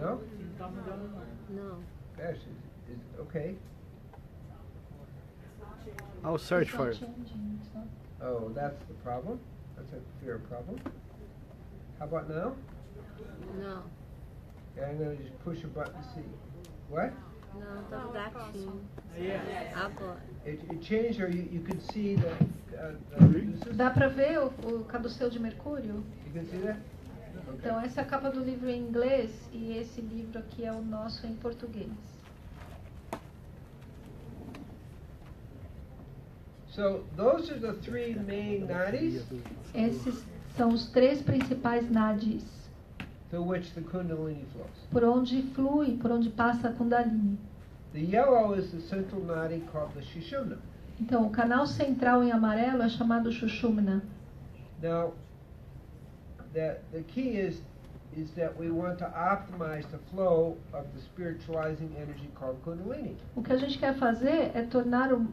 No? No. Gosh, is okay. I'll search It's for not it. changing, it's not- Oh, that's the problem. That's a clear problem. How about now? No. Yeah, I'm gonna just push a button to see. What? No, the black shoe. Agora. It changed, or you could see the Dá para ver o caduceu de Mercúrio? You can see that? Okay. Então, essa é a capa do livro em inglês e esse livro aqui é o nosso em português. So those are the three main nadis. Esses são os três principais nadis. through which the Kundalini flows. por onde flui, por onde passa a Kundalini. The yellow is the central nadi called the Sushumna. Então, o canal central em amarelo é chamado Sushumna. Now, the key is that we want to optimize the flow of the spiritualizing energy called Kundalini. O que a gente quer fazer é tornar o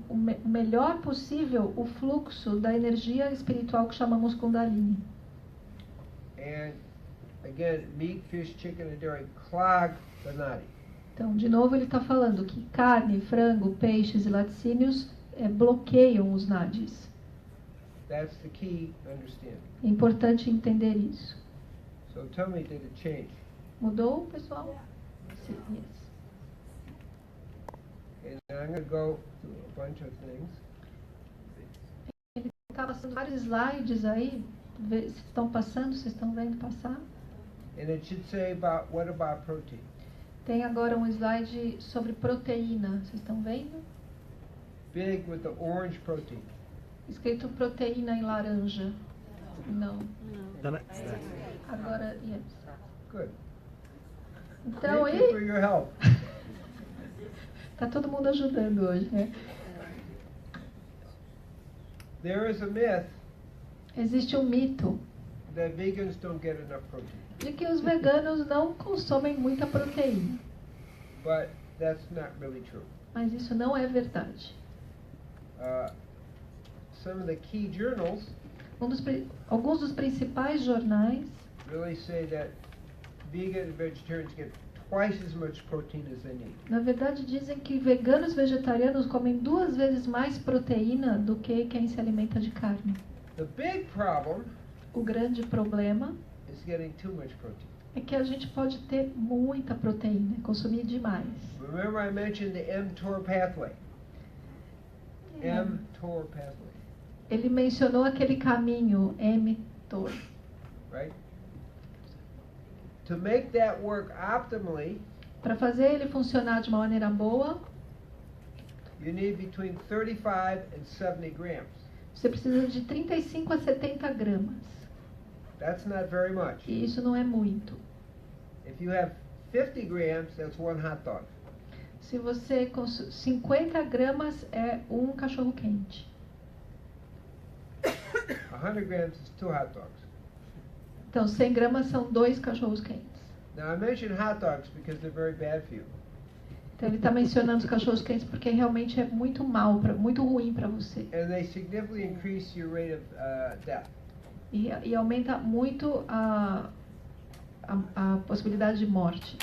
melhor possível o fluxo da energia espiritual que chamamos Kundalini. And again, meat, fish, chicken, and dairy clog the nadi. Então, de novo, ele está falando que carne, frango, peixes e laticínios bloqueiam os nadis. That's the key understanding. É importante entender isso. So tell me, did it change? Mudou, pessoal? Sim, yes. And I'm going to go through a bunch of things. Ele está passando vários slides aí. Se estão passando, vocês estão vendo passar? And it should say what about protein? Tem agora um slide sobre proteína. Vocês estão vendo? Big with the orange protein. Escrito proteína em laranja. Não. Não. Agora, yes. Good. Então, Thank you for your help. tá todo mundo ajudando hoje, né? There is a myth Existe um mito that vegans don't get enough protein. de que os veganos não consomem muita proteína. But that's not really true. Mas isso não é verdade. Some of the key journals Alguns dos principais jornais really say that vegan and vegetarians get twice as much protein as they need. na verdade, dizem que veganos e vegetarianos comem 2 vezes mais proteína do que quem se alimenta de carne. The big problem O grande problema is getting too much protein. é que a gente pode ter muita proteína, consumir demais. Remember I mentioned the mTOR pathway. mTOR pathway, Ele mencionou aquele caminho mTOR. right? To make that work optimally, Para fazer ele funcionar de uma maneira boa, you need between 35 and 70 grams. você precisa de 35 a 70 gramas. That's not very much. E isso não é muito. If you have 50 grams, that's one hot dog. Se você 50 gramas é um cachorro quente. 100 grams is 2 hot dogs. Então, 100 gramas são 2 cachorros quentes. Now I mention hot dogs because they're very bad for you. Então, ele está mencionando os cachorros quentes porque realmente é muito muito ruim para você. And they significantly increase your rate of death. E aumenta muito a possibilidade de morte.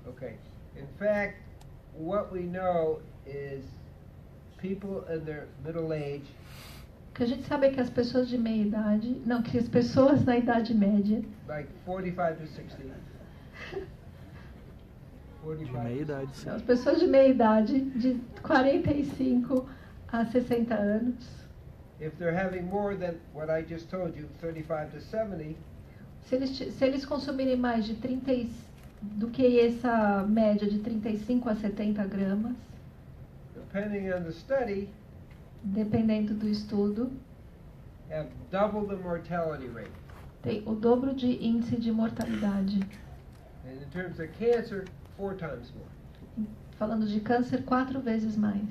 Okay. In fact, what we know is people in their middle age O que a gente sabe é que as pessoas de meia idade, que as pessoas na idade média, like 45 to 60. De meia idade, sim. as pessoas de meia idade, de 45 a 60 anos, If they're having more than what I just told you, 35 to 70, se eles consumirem mais de 30 do que essa média de 35 a 70 gramas, depending on the study, dependendo do estudo, have double the mortality rate. tem o dobro de índice de mortalidade. And in terms of cancer, 4 times more. Falando de câncer, 4 vezes mais.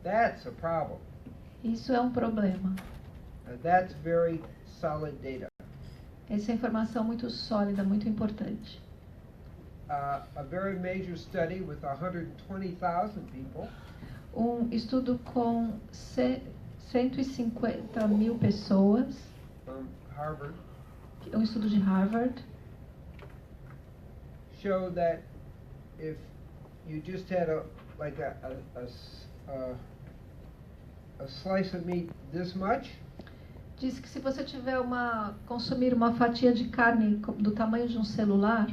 That's a problem. Isso é um problema. And that's very solid data. Essa é informação muito sólida, muito importante. A very major study with 120,000 people Um estudo com 150 mil pessoas, from Harvard um estudo de Harvard, showed that if you just had a slice of meat this much, diz que se você tiver consumir uma fatia de carne do tamanho de um celular,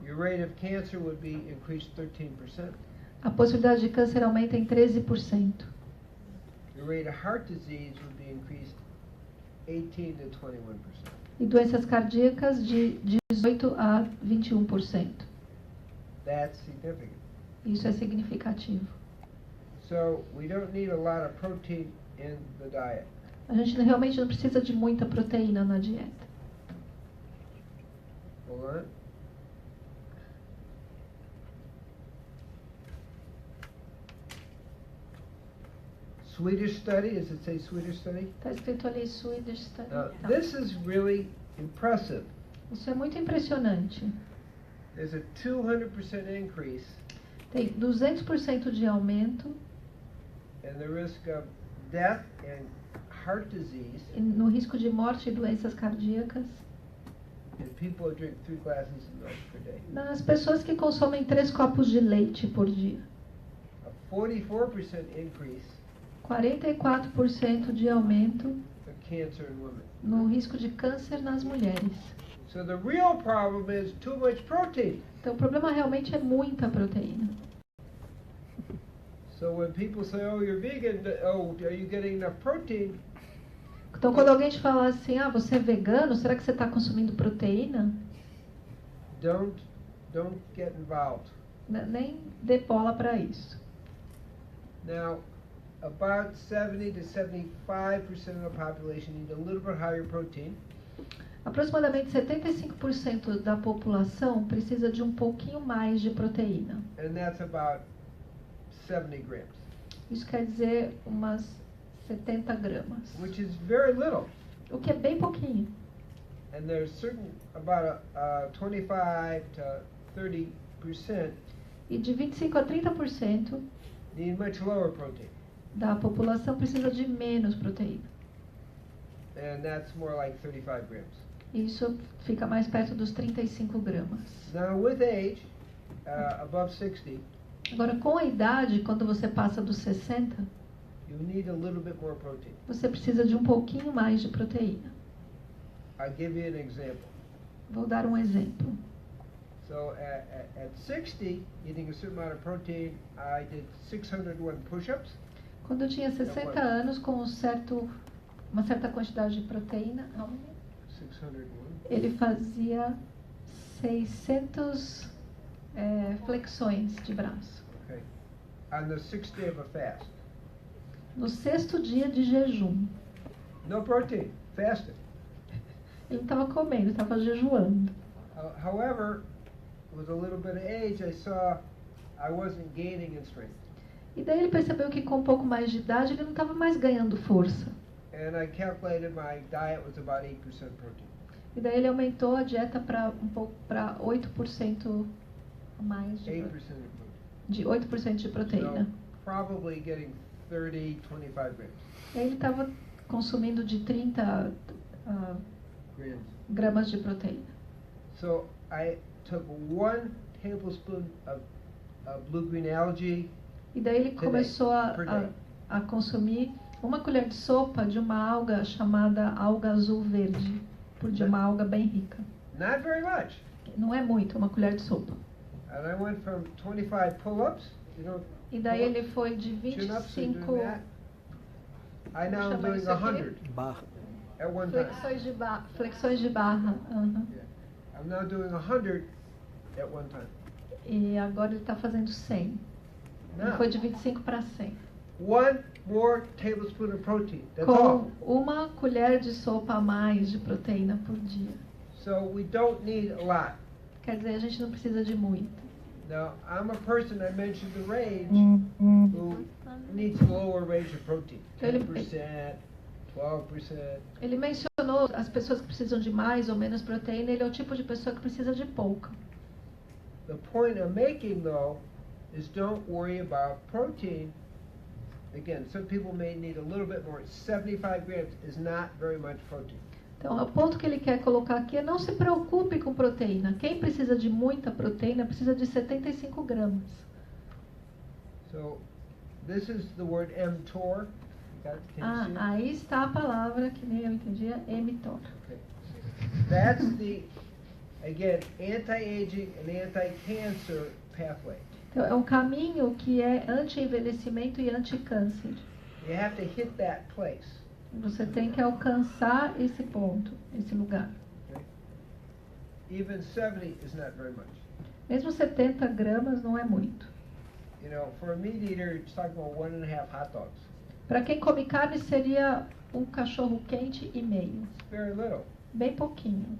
your rate of cancer would be increased 13%. a possibilidade de câncer aumenta em 13%. Your rate of heart disease would be increased 18 to 21%. E doenças cardíacas de 18 a 21%. That's significant. Isso é significativo. So we don't need a lot of protein in the diet. A gente realmente não precisa de muita proteína na dieta. Hold on. Swedish study, does it say Swedish study? Está escrito ali Swedish Study. Tá. This is really impressive. Isso é muito impressionante. There's a 200% increase Tem 200% de aumento in the risk of death and heart disease no risco de morte e doenças cardíacas in people who drink 3 glasses of milk per day. nas pessoas que consomem 3 copos de leite por dia. A 44% increase 44% de aumento of cancer in women. no risco de câncer nas mulheres. So the real problem is too much protein. Então o problema realmente é muita proteína. So when people say, "Oh, you're vegan," oh, are you getting enough protein? Então quando alguém te fala assim, você é vegano, será que você está consumindo proteína? Don't get involved. Nem dê bola para isso. Now, about 70 to 75% of the population need a little bit higher protein. Aproximadamente 75% da população precisa de um pouquinho mais de proteína. And that's about 70 grams. Isso quer dizer umas 70 gramas. Which is very little. O que é bem pouquinho. And there's certain, about 25 to 30% E de 25 a 30% need much lower protein. da população precisa de menos proteína. And that's more like 35 grams. Isso fica mais perto dos 35 gramas. Now with age, above 60, Agora, com a idade, quando você passa dos 60, you need a little bit more protein. você precisa de um pouquinho mais de proteína. I'll give you an example. Vou dar um exemplo. So at 60, eating a certain amount of protein, I did 601 push-ups. Quando eu tinha 60 anos, com uma certa quantidade de proteína, 601. ele fazia 600 flexões de braço. Okay. On the 6th day of a fast. No 6º dia de jejum. No protein, fasting. Ele não estava comendo, estava jejuando. However, with a little bit of age, I saw I wasn't gaining in strength. E daí ele percebeu que com um pouco mais de idade ele não estava mais ganhando força. And I calculated my diet was about 8% protein. E daí ele aumentou a dieta para 8% a mais 8% of protein. de 8% de proteína. So probably getting 30, 25 grams. E aí ele estava consumindo de 30 gramas de proteína. So I took 1 tablespoon of blue-green algae. E daí ele começou a consumir 1 colher de sopa de uma alga chamada alga azul verde, por dia, uma alga bem rica. Not very much. Não é muito, 1 colher de sopa. And I went from 25 pull-ups, E daí ele foi de chin-ups and 25 doing that. I now am doing 100 Barra. at one time. flexões de barra. Uhum. Yeah. I'm now doing 100 at one time. E agora ele está fazendo 100. Ele Now, foi de 25 para 100. 1 more tablespoon of protein. That's all. Com 1 colher de sopa a mais de proteína por dia. So we don't need a lot. Quer dizer, a gente não precisa de muito. Now, I'm a person, I mentioned the range, who needs a lower range of protein. 10%, 12%. Ele mencionou as pessoas que precisam de mais ou menos proteína. Ele é o tipo de pessoa que precisa de pouca. The point I'm making, though, is don't worry about protein. Again, some people may need a little bit more. 75 grams is not very much protein. Então, o ponto que ele quer colocar aqui é não se preocupe com proteína. Quem precisa de muita proteína precisa de 75 gramas. So, this is the word mTOR. Can you see it? Aí está a palavra, que nem eu entendia, mTOR. Okay. That's the, again, anti-aging and anti-cancer pathway. Então, é um caminho que é anti-envelhecimento e anti-câncer. You have to hit that place. Você tem que alcançar esse ponto, esse lugar. Okay? Even 70 is not very much. Mesmo 70 gramas não é muito. You know, for a meat eater, it's talking about 1.5 hot dogs. Para quem come carne seria um cachorro quente e meio. It's very little. Bem pouquinho.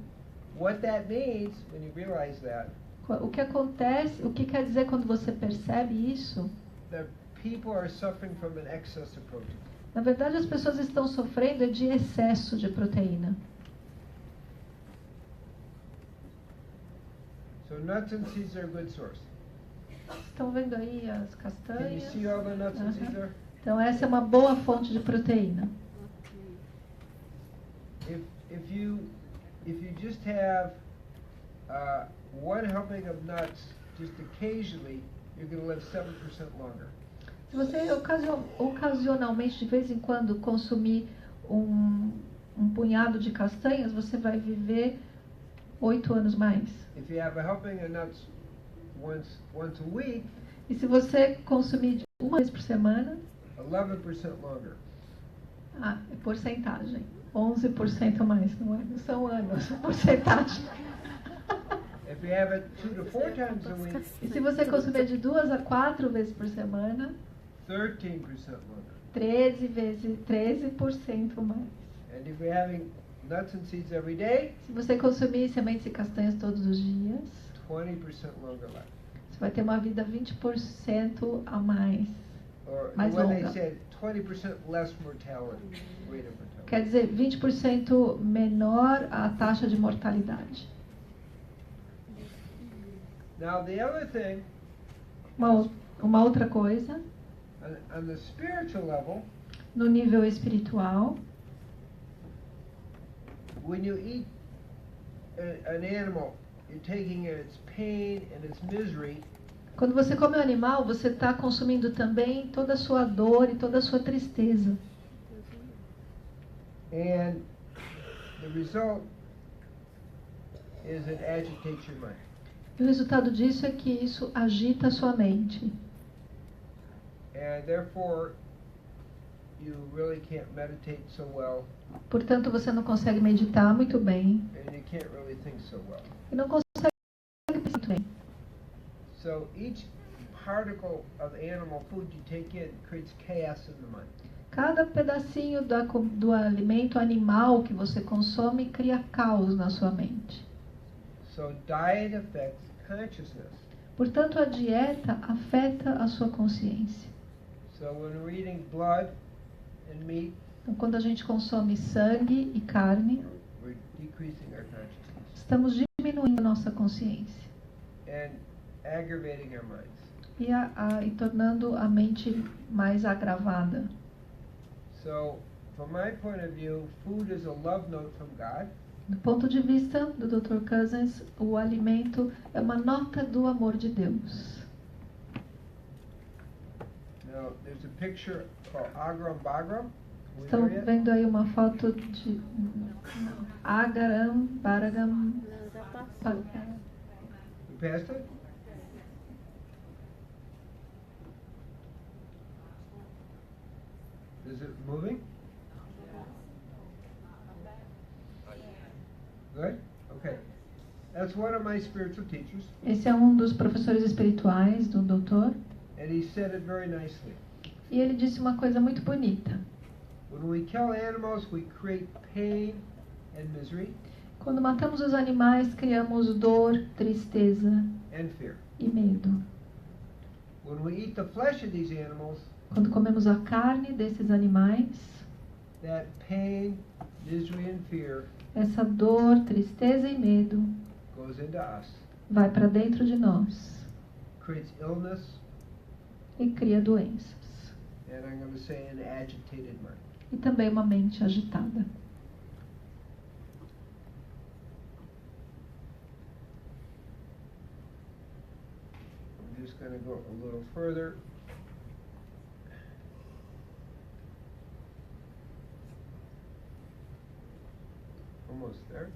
what that means, when you realize that, O que acontece, o que quer dizer quando você percebe isso? that people are suffering from an excess of protein. Na verdade, as pessoas estão sofrendo de excesso de proteína. So nuts and seeds are a good source. Estão vendo aí as Can you castanhas? see all the nuts and seeds there? Então, essa é uma boa fonte de proteína. If you just have one helping of nuts just occasionally, you're going to live 7% longer. Se você ocasionalmente, de vez em quando, consumir um punhado de castanhas, você vai viver 8 anos mais. If you have a helping of nuts once a week, E se você consumir uma vez por semana, 11% longer. é porcentagem. 11% a mais, não é? Não são anos, porcentagem. If you have it 2 to 4 times a week, E se você consumir de 2 a 4 vezes por semana, 13% longer. 13% mais. And if you're having nuts and seeds every day, Se você consumir sementes e castanhas todos os dias, 20% longer life. você vai ter uma vida 20% a mais. Or Mais when they longa. said 20% less mortality, rate of mortality. Quer dizer, 20% menor a taxa de mortalidade. Now the other thing, Uma outra coisa, on the spiritual level, no nível espiritual, when you eat an animal, you're taking its pain and its misery, quando você come um animal, você está consumindo também toda a sua dor e toda a sua tristeza. and the result is it agitates your mind. E o resultado disso é que isso agita a sua mente. And therefore, you really can't meditate so well, Portanto, você não consegue meditar muito bem and you can't really think so well. e não consegue pensar muito bem. So each particle of animal food you take in creates chaos in the mind. Cada pedacinho do alimento animal que você consome cria caos na sua mente. So diet affects consciousness. Portanto, a dieta afeta a sua consciência. So when we're eating blood and meat, Então, quando a gente consome sangue e carne, we're decreasing our consciousness estamos diminuindo a nossa consciência and aggravating our minds. e tornando a mente mais agravada. So from my point of view, food is a love note from God. Do ponto de vista do Dr. Cousins, o alimento é uma nota do amor de Deus. Now there's a picture called Agram Bagram. We Estão there yet? vendo aí uma foto de Agaram, Baragam. Não, já passou. You passed it? Is it moving? Good? Okay. That's one of my spiritual teachers, Esse é um dos professores espirituais do doutor, and he said it very nicely. e ele disse uma coisa muito bonita. When we kill animals, we create pain and misery Quando matamos os animais, criamos dor, tristeza and fear. e medo. When we eat the flesh of these animals, Quando comemos a carne desses animais, that pain, misery, and fear essa dor, tristeza e medo goes into us, vai para dentro de nós creates illness, e cria doenças. and I'm going to say an agitated mind. E também uma mente agitada. I'm just going to go a little further. Almost there.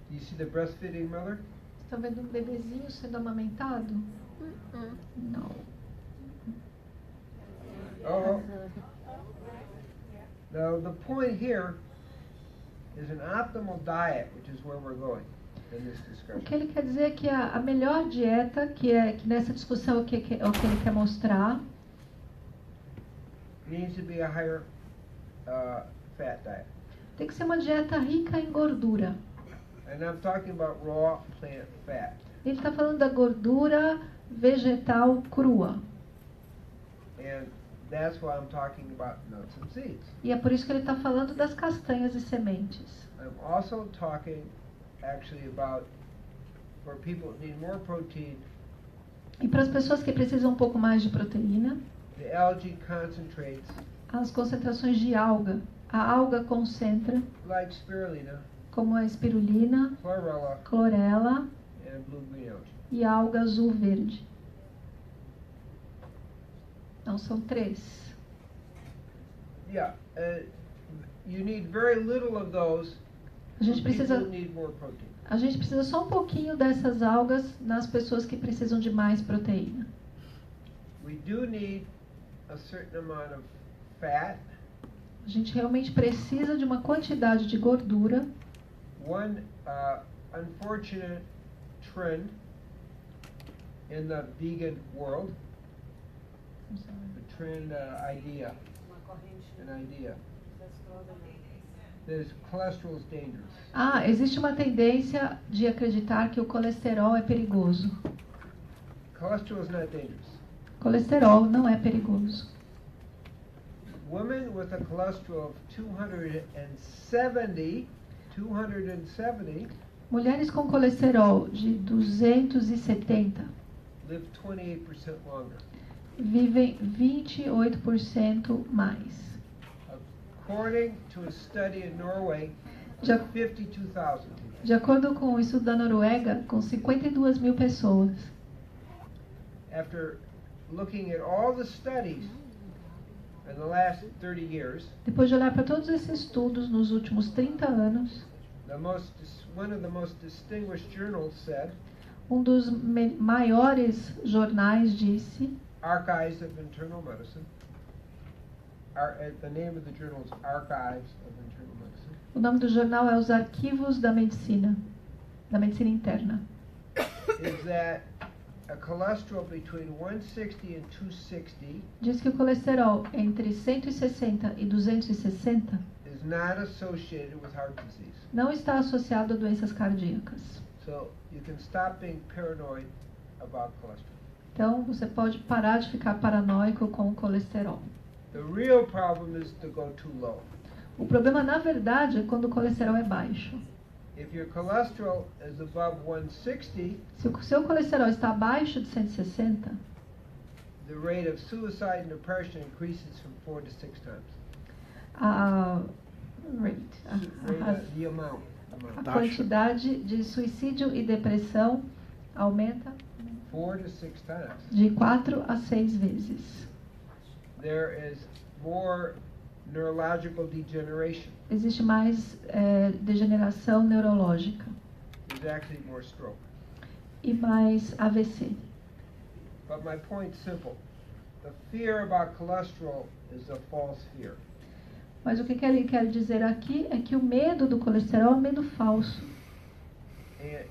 Do you see the breastfeeding mother? Estão vendo um bebezinho sendo amamentado? Não. Oh. Now the point here is an optimal diet, which is where we're going in this O discussion. que ele quer dizer é que a melhor dieta, que nessa discussão o que ele quer mostrar, It needs to be a higher fat diet. tem que ser uma dieta rica em gordura. And I'm talking about raw plant fat. Ele está falando da gordura vegetal crua. And that's why I'm talking about nuts and seeds. E é por isso que ele está falando das castanhas e sementes. I'm also talking actually about for people that need more protein, E para as pessoas que precisam um pouco mais de proteína, the algae concentrates as concentrações de alga. A alga concentra, like spirulina, como a espirulina, chlorella, clorela and blue-green algae. e a alga azul-verde. Não, são 3. Yeah, you need very little of those. A gente for people precisa, who need more protein. a gente precisa só um pouquinho dessas algas nas pessoas que precisam de mais proteína. We do need a certain amount of fat. A gente realmente precisa de uma quantidade de gordura. One unfortunate trend in the vegan world, the trend idea, an idea, that is cholesterol is dangerous. Ah, existe uma tendência de acreditar que o colesterol é perigoso. Cholesterol is not dangerous. Colesterol não é perigoso. Women with a cholesterol of 270, Mulheres com colesterol de 270 live 28% longer. vivem 28% mais. According to a study in Norway, De, 52,000. de acordo com o estudo da Noruega, com 52 mil pessoas, After looking at all the studies in the last 30 years, depois de olhar para todos esses estudos nos últimos 30 anos, one of the most distinguished journals said, um dos maiores jornais disse, Archives of Internal Medicine. The name of the journal is Archives of Internal Medicine. o nome do jornal é Os Arquivos da Medicina Interna, Is that a cholesterol between 160 and 260 diz que o colesterol entre 160 e 260 is not associated with heart disease. não está associado a doenças cardíacas. So you can stop being paranoid about cholesterol. Então, você pode parar de ficar paranoico com o colesterol. The real problem is to go too low. O problema, na verdade, é quando o colesterol é baixo. If your cholesterol is above 160, Se o seu colesterol está abaixo de 160, the rate of suicide and depression increases from 4 to 6 times. a The amount. a quantidade de suicídio e depressão aumenta 4 to 6 times. de 4 a 6 vezes. There is more neurological degeneration. Existe mais degeneração neurológica There's actually more stroke. e mais AVC. But my point's simple. The fear about cholesterol is a false fear. Mas o que ele quer dizer aqui é que o medo do colesterol é um medo falso.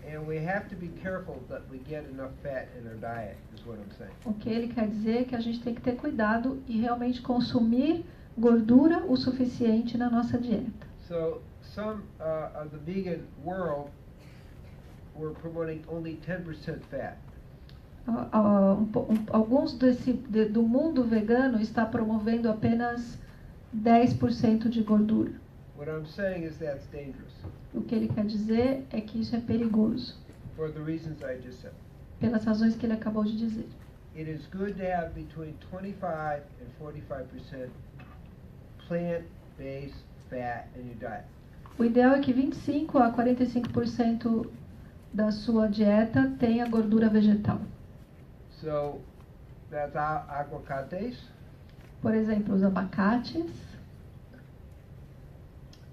And we have to be careful that we get enough fat in our diet, is what I'm saying. O que ele quer dizer é que a gente tem que ter cuidado e realmente consumir gordura o suficiente na nossa dieta. So some of the vegan world were promoting only 10% fat. Alguns do mundo vegano está promovendo apenas 10% de gordura. What I'm saying is that's dangerous O que ele quer dizer é que isso é perigoso, for the reasons I just said. pelas razões que ele acabou de dizer. It is good to have between 25 and 45% plant-based fat in your diet. O ideal é que 25 a 45% da sua dieta tenha gordura vegetal. So that's aguacates, Por exemplo, os abacates,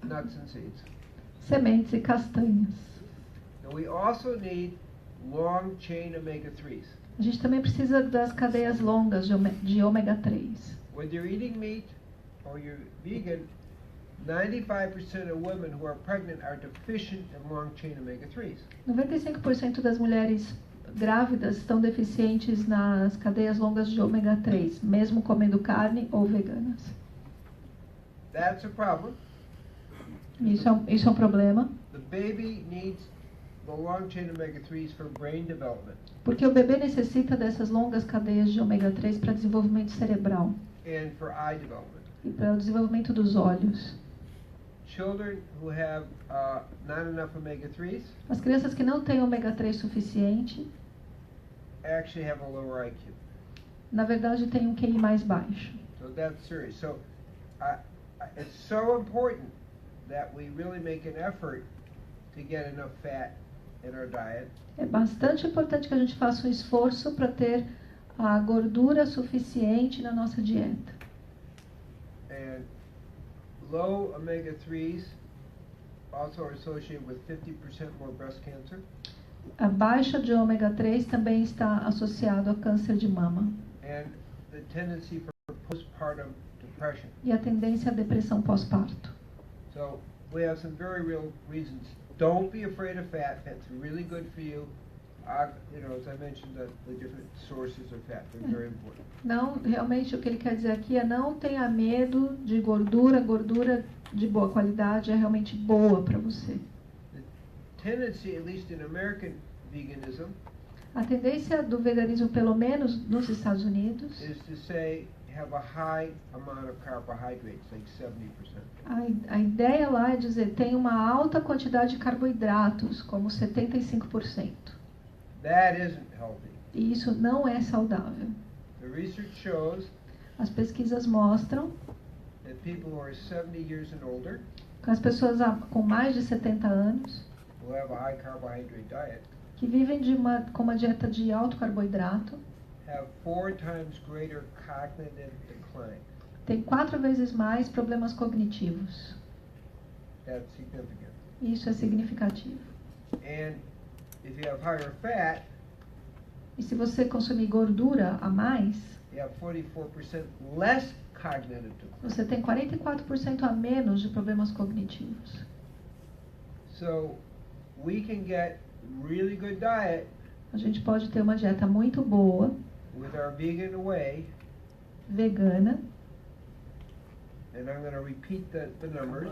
nuts and seeds. sementes e castanhas. Now we also need long chain omega-3s. A gente também precisa das cadeias longas de ômega 3. Whether you're eating meat or you're vegan, 95% of women who are pregnant are deficient in long chain omega-3s. 95% das mulheres grávidas estão deficientes nas cadeias longas de ômega 3, mesmo comendo carne ou veganas. That's a problem. Isso é um problema. The baby needs the long chain omega-3s for brain development Porque o bebê necessita dessas longas cadeias de ômega 3 para desenvolvimento cerebral and for eye development. e para o desenvolvimento dos olhos. Children who have not enough omega-3s As crianças que não têm ômega 3 suficiente, actually have a lower IQ. na verdade, têm um QI mais baixo. So that's serious. So it's so important that we really make an effort to get enough fat in our diet. É bastante importante que a gente faça um esforço para ter a gordura suficiente na nossa dieta. And low omega-3s also are associated with 50% more breast cancer. A baixa de ômega 3 também está associado a câncer de mama And the tendency for postpartum depression. e a tendência à depressão pós-parto. So we have some very real reasons. Don't be afraid of fat. Fat's really good for you. As I mentioned, the different sources of fat, they're very important. Não, realmente o que ele quer dizer aqui é não tenha medo de gordura. Gordura de boa qualidade é realmente boa para você. The tendency, at least in American veganism, A tendência do veganismo, pelo menos nos Estados Unidos, is to say have a high amount of carbohydrates, like 70%. a ideia lá é dizer tem uma alta quantidade de carboidratos, como 75%. That isn't healthy. E isso não é saudável. The research shows As pesquisas mostram that people who are 70 years and older, que as pessoas com mais de 70 anos, who have a high carbohydrate diet, que vivem com uma dieta de alto carboidrato, have 4 times greater cognitive decline. têm 4 vezes mais problemas cognitivos. That's significant. Isso é significativo. And if you have higher fat, E se você consumir gordura a mais, you have 44% less cognitive decline. você tem 44% a menos de problemas cognitivos. So we can get really good diet A gente pode ter uma dieta muito boa, with our vegan whey, vegana, and I'm going to repeat the numbers,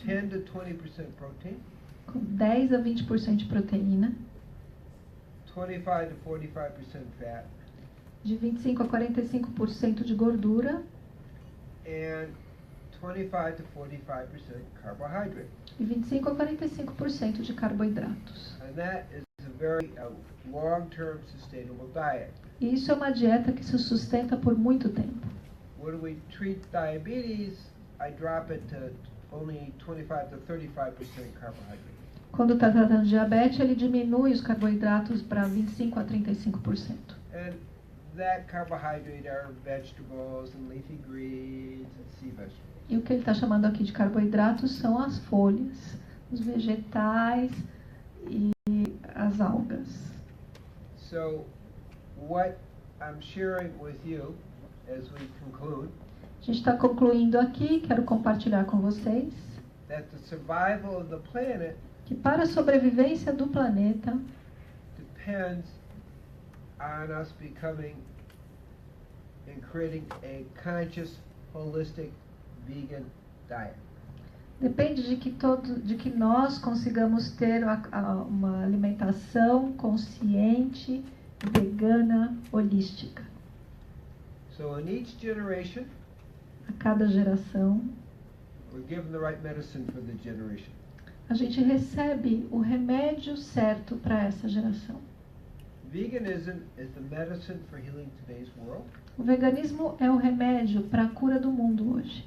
10 to 20% protein, com 10 a 20% de proteína, 25 to 45% fat, de 25 a 45% de gordura and 25 to 45% carbohydrate. e 25 a 45% de carboidratos. And that is a very long-term sustainable diet. E isso é uma dieta que se sustenta por muito tempo. When we treat diabetes, I drop it to only 25 to 35% carbohydrate. Quando está tratando de diabetes, ele diminui os carboidratos para 25 a 35%. And that carbohydrate are vegetables and leafy greens and sea vegetables. E o que ele está chamando aqui de carboidratos são as folhas, os vegetais e as algas. So what I'm sharing with you as we conclude, A gente está concluindo aqui, quero compartilhar com vocês, that the survival of the planet que para a sobrevivência do planeta depends on us becoming and creating a conscious, holistic, vegan diet. depende de que nós consigamos ter uma alimentação consciente, vegana, holística. So in each generation, A cada geração, we're given the right medicine for the generation. a gente recebe o remédio certo para essa geração. Veganism is the medicine for healing today's world, O veganismo é o remédio para a cura do mundo hoje.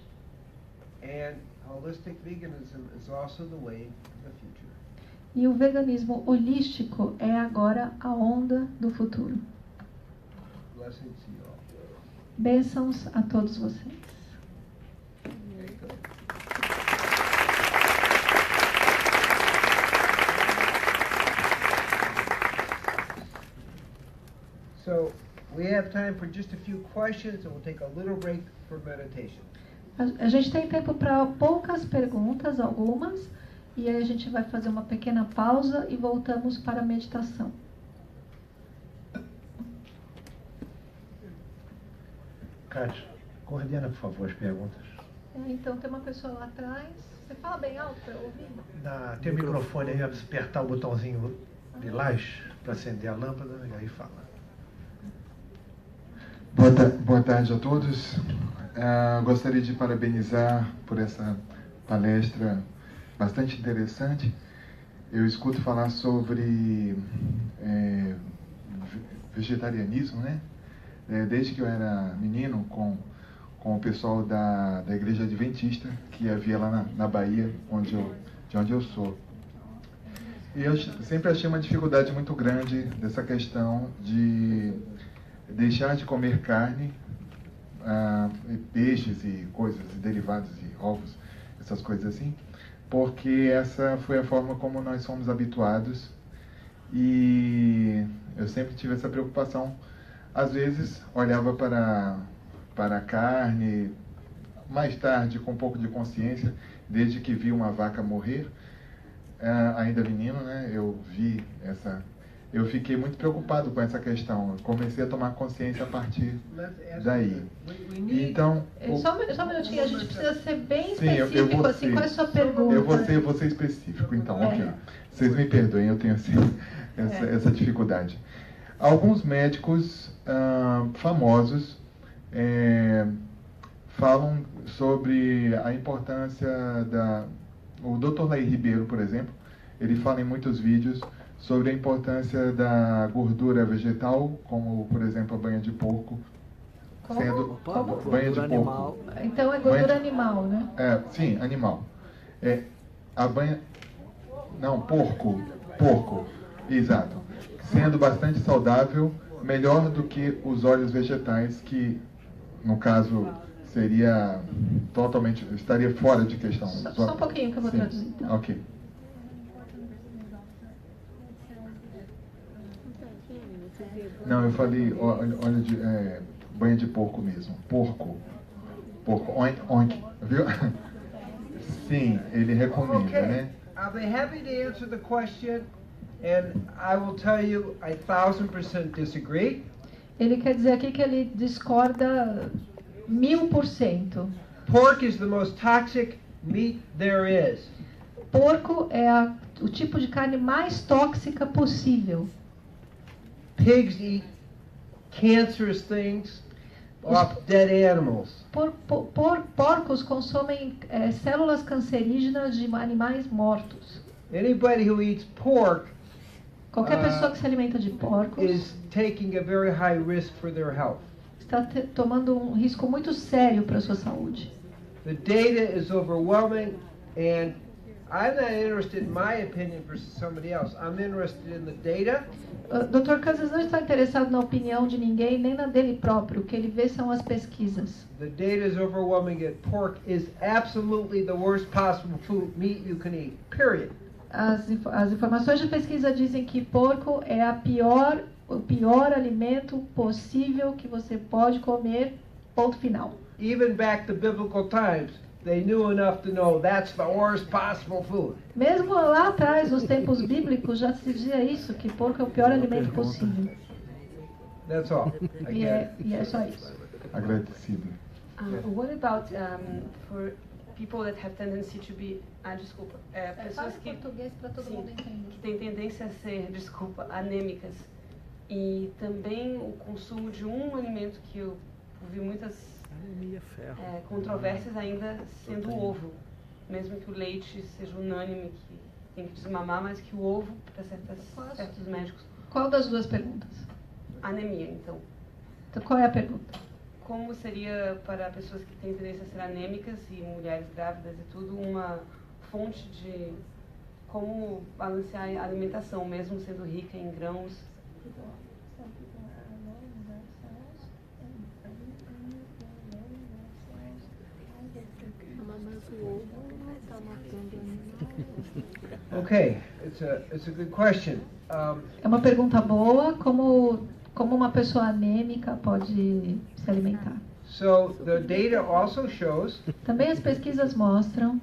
and holistic veganism is also the way of the future. E o veganismo holístico é agora a onda do futuro. Blessings to you all. Bênçãos a todos vocês. Okay, good. So we have time for just a few questions, and we'll take a little break for meditation. A gente tem tempo para poucas perguntas, algumas, e aí a gente vai fazer uma pequena pausa e voltamos para a meditação. Cátia, coordena, por favor, as perguntas. Então tem uma pessoa lá atrás. Você fala bem alto para eu ouvir? Tem o microfone aí, apertar o botãozinho lilás para acender a lâmpada e aí fala. Boa tarde a todos. Gostaria de parabenizar por essa palestra bastante interessante. Eu escuto falar sobre vegetarianismo, né? Desde que eu era menino, com o pessoal da Igreja Adventista, que havia lá na Bahia, de onde eu sou. E eu sempre achei uma dificuldade muito grande dessa questão de deixar de comer carne, peixes e coisas, e derivados e ovos, essas coisas assim, porque essa foi a forma como nós fomos habituados e eu sempre tive essa preocupação. Às vezes olhava para a carne, mais tarde com um pouco de consciência, desde que vi uma vaca morrer, ainda menino, né, eu fiquei muito preocupado com essa questão. Eu comecei a tomar consciência a partir daí. Então, só um minutinho, a gente precisa ser bem sim, específico, qual é a sua pergunta? Eu vou ser específico, então, ok. Vocês me perdoem, eu tenho essa dificuldade. Alguns médicos famosos falam sobre a importância o Dr. Laí Ribeiro, por exemplo, ele fala em muitos vídeos sobre a importância da gordura vegetal, como, por exemplo, a banha de porco. Como? Banha de porco. Então é gordura animal, né? Sim, animal. A banha... Não, porco. Exato. Sendo bastante saudável, melhor do que os óleos vegetais, que, no caso, seria totalmente... estaria fora de questão. Só um pouquinho que eu vou traduzir, então. Ok. Não, eu falei óleo de banha de porco mesmo. Porco. Oink, oink. Viu? Sim, ele recomenda, né? I'll be happy to answer the question, and I will tell you I 1000% disagree. Ele quer dizer aqui que ele discorda 1000%. Pork is the most toxic meat there is. Porco é o tipo de carne mais tóxica possível. Pigs eat cancerous things off dead animals. Porcos consomem células cancerígenas de animais mortos. Anybody who eats pork Qualquer pessoa que se alimenta de porcos is taking a very high risk for their health. Está tomando um risco muito sério para a sua saúde. The data is overwhelming, and I'm not interested in my opinion versus somebody else. I'm interested in the data. Dr. Kansas não está interessado na opinião de ninguém, nem na dele próprio. O que ele vê são as pesquisas. The data is overwhelming that pork is absolutely the worst possible meat you can eat. Period. As informações de pesquisa dizem que porco é o pior alimento possível que você pode comer, ponto final. Even back to biblical times, they knew enough to know that's the worst possible food. Mesmo lá atrás, nos tempos bíblicos, já se dizia isso, que porco é o pior alimento possível. That's all. E é só isso. Agradecido. What about for people that have tendency to be... desculpa. Pessoas que, português para todo mundo entender. Que têm tendência a ser, anêmicas. E também o consumo de um alimento que eu ouvi muitas controvérsias ainda, sendo o ovo. Mesmo que o leite seja unânime, que tem que desmamar, mas que o ovo, para certos médicos... Qual das duas perguntas? Anemia, então. Então, qual é a pergunta? Como seria para pessoas que têm tendência a ser anêmicas e mulheres grávidas e tudo, uma fonte de como balancear a alimentação, mesmo sendo rica em grãos? Okay, it's a good question. É uma pergunta boa, como uma pessoa anêmica pode se alimentar. So the data also shows Também as pesquisas mostram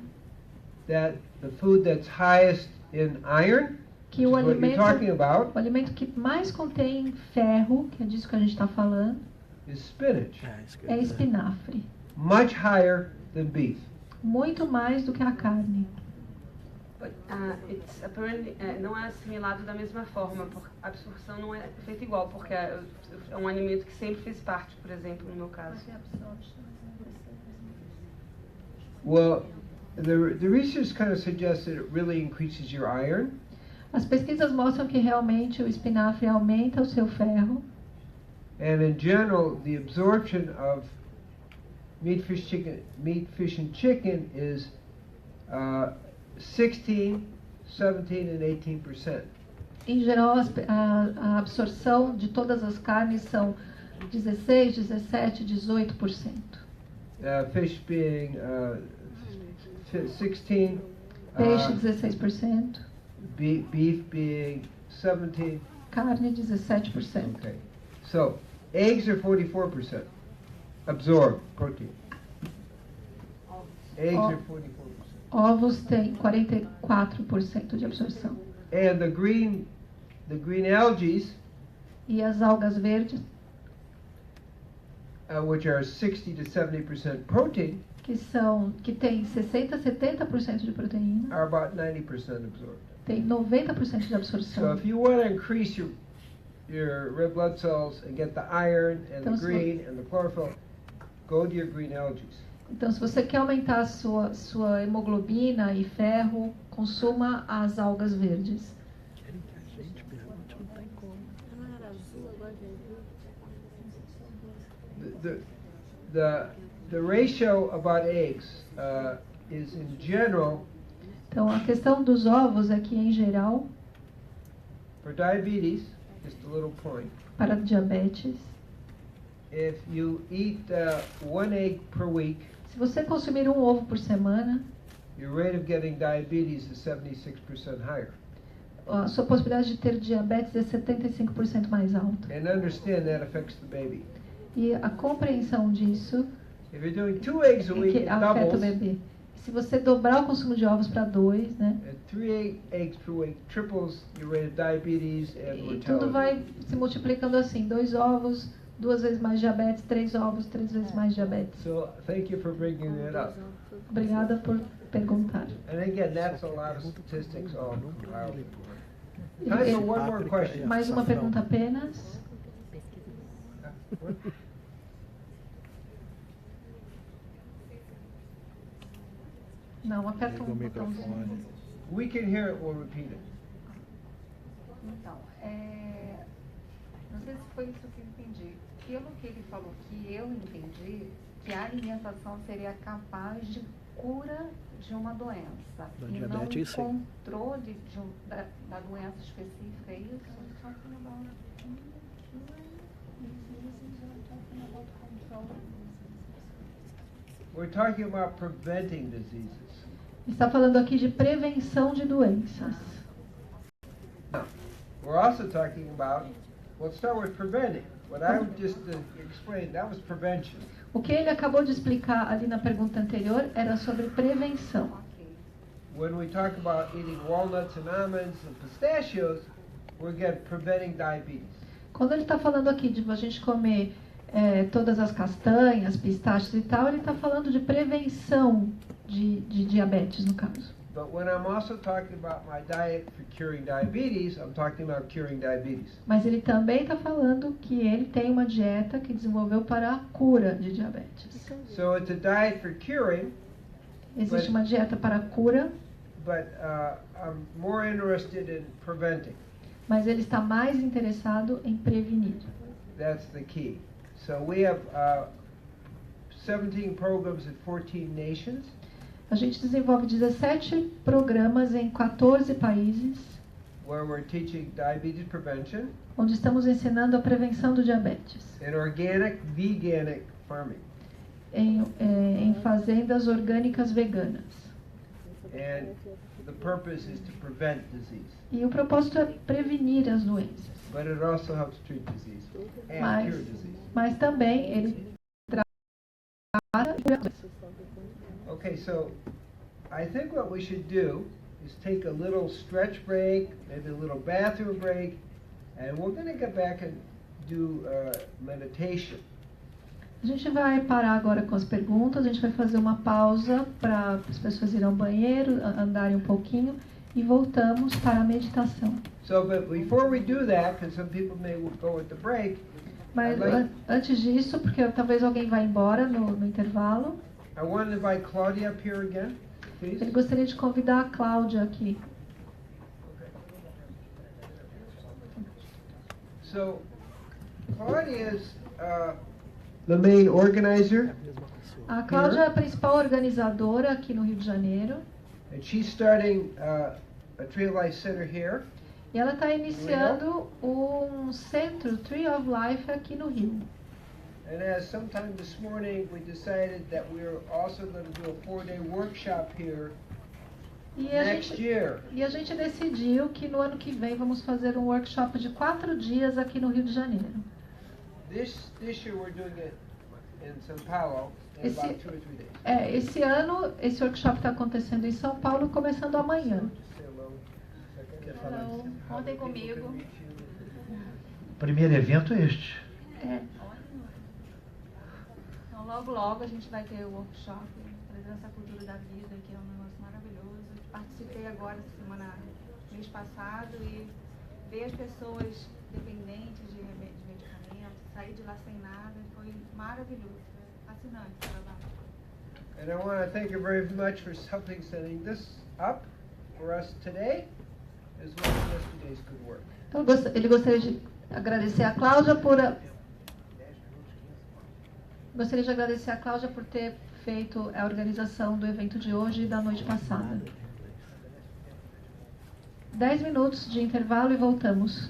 that the food that's highest in iron, que which is what you're talking about, o alimento que mais contém ferro, que é disso que a gente está falando, is spinach. é espinafre. Much higher than beef. muito mais do que a carne. But it's apparently, não é assimilado da mesma forma, porque a absorção não é feita igual, porque é um alimento que sempre fez parte, por exemplo, no meu caso. Well, the research kind of suggests that it really increases your iron. As pesquisas mostram que realmente o espinafre aumenta o seu ferro. And in general, the absorption of meat, fish, and chicken is 16, 17, and 18%. Em geral, a absorção de todas as carnes são 16, 17, 18%. Fish being 16. Peixe, 16%. Beef being 17. Carne, 17%. Okay. So, eggs are 44%. Absorb protein. Eggs are 44%. Ovos têm 44% de absorção. And the green algae, E as algas verdes, which are 60 to 70% protein, que tem 60 a 70% de proteína, are about 90% absorbed. tem 90% de So absorção. if you want to increase your red blood cells and get the iron and the Então, green and the chlorophyll, go to your green algae. Então, se você quer aumentar a sua hemoglobina e ferro, consuma as algas verdes. The ratio about eggs is in general, Então, a questão dos ovos é que, em geral, for diabetes, just a little point, para diabetes, if you eat 1 egg per week, se você consumir um ovo por semana, your rate of getting diabetes is 76% higher. a sua possibilidade de ter diabetes é 75% mais alta. And understand that affects the baby. E a compreensão disso If you're doing 2 eggs a é week, que it afeta o doubles. bebê. Se você dobrar o consumo de ovos para 2, né? And 3 eggs per week triples your rate of diabetes and E tudo mortality. vai se multiplicando assim: 2 ovos, 2 vezes mais diabetes, 3 ovos, 3 vezes mais diabetes. So thank you for bringing that up. Obrigada por perguntar. And again, that's a lot of statistics all compiled. Time for one more question. Mais uma pergunta apenas. Não, aperta Liga um o botãozinho. microfone. We can hear it, we'll repeat it. Então, não sei se foi isso que eu entendi. Pelo que ele falou, que eu entendi, que a alimentação seria capaz de cura de uma doença Da e não diabetes, sim. controle da doença específica, é isso? We're talking about preventing diseases. Está falando aqui de prevenção de doenças. Now, we're also talking about, let's start with preventing. What I just explained, that was prevention. O que ele acabou de explicar ali na pergunta anterior era sobre prevenção. When we talk about eating walnuts and almonds and pistachios, we're again preventing diabetes. Quando ele está falando aqui de a gente comer todas as castanhas, pistachos e tal, ele está falando de prevenção de diabetes, no caso. But when I'm also talking about my diet for curing diabetes, I'm talking about curing diabetes. Mas ele também está falando que ele tem uma dieta que desenvolveu para a cura de diabetes. So it's a diet for curing, Existe uma dieta para a cura, but I'm more interested in preventing. mas ele está mais interessado em prevenir. That's the key. So we have 17 programs in 14 nations. A gente desenvolve 17 programas em 14 países, Where we're teaching diabetes prevention onde estamos ensinando a prevenção do diabetes, and organic, veganic farming. em fazendas orgânicas veganas. And the purpose is to prevent disease. E o propósito é prevenir as doenças. But it also helps treat disease and Mas, cure disease. mas também ele trata e cura doenças. Okay, so I think what we should do is take a little stretch break, maybe a little bathroom break, and we're going to get back and do meditation. A gente vai parar agora com as perguntas, a gente vai fazer uma pausa para as pessoas irem ao banheiro, andarem um pouquinho e voltamos para a meditação. So, but before we do that, because some people may go at the break, Mas antes disso, porque talvez alguém vá embora no intervalo, I want to invite Claudia up here again, please. ele gostaria de convidar a Cláudia aqui. So, Claudia is the main organizer, A Cláudia é a principal organizadora aqui no Rio de Janeiro. and she's starting a Tree of Life Center here. E ela está iniciando um centro, Tree of Life, aqui no Rio. And as sometime this morning, we decided that we are also going to do a 4-day workshop here E next year. a gente decidiu que no ano que vem vamos fazer um workshop de 4 dias aqui no Rio de Janeiro. This year we're doing it in São Paulo in Esse- about 2 or 3 days. Esse ano, esse workshop está acontecendo em São Paulo, começando amanhã. Say hello. Quer falar Então, disso? contem comigo. O primeiro evento é este. Então, logo a gente vai ter o workshop Presença Cultura da Vida, que é um negócio maravilhoso. Participei agora essa semana, mês passado, e ver as pessoas dependentes de medicamentos, sair de lá sem nada, foi maravilhoso. Fascinante o trabalho. And I want to thank you very much for helping setting this up for us today, as well as yesterday's good work. Então, ele gostaria de agradecer a Cláudia por ter feito a organização do evento de hoje e da noite passada. 10 minutos de intervalo e voltamos.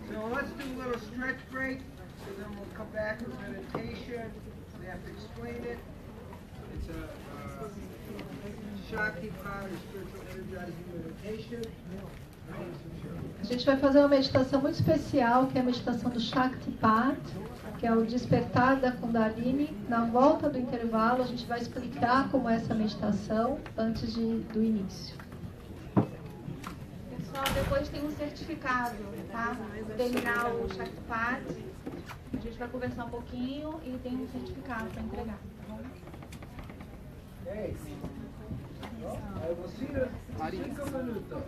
So let's do a little stretch break, and then we'll come back with meditation. We have to explain it. It's a Shakti Power Spiritual Energizing Meditation. A gente vai fazer uma meditação muito especial, que é a meditação do Shaktipat, que é o despertar da Kundalini. Na volta do intervalo, a gente vai explicar como é essa meditação antes do início. Pessoal, depois tem um certificado, tá? Terminar o Shaktipat, a gente vai conversar um pouquinho e tem um certificado para entregar, tá bom? Okay. Well, I will see you in 5 minutos.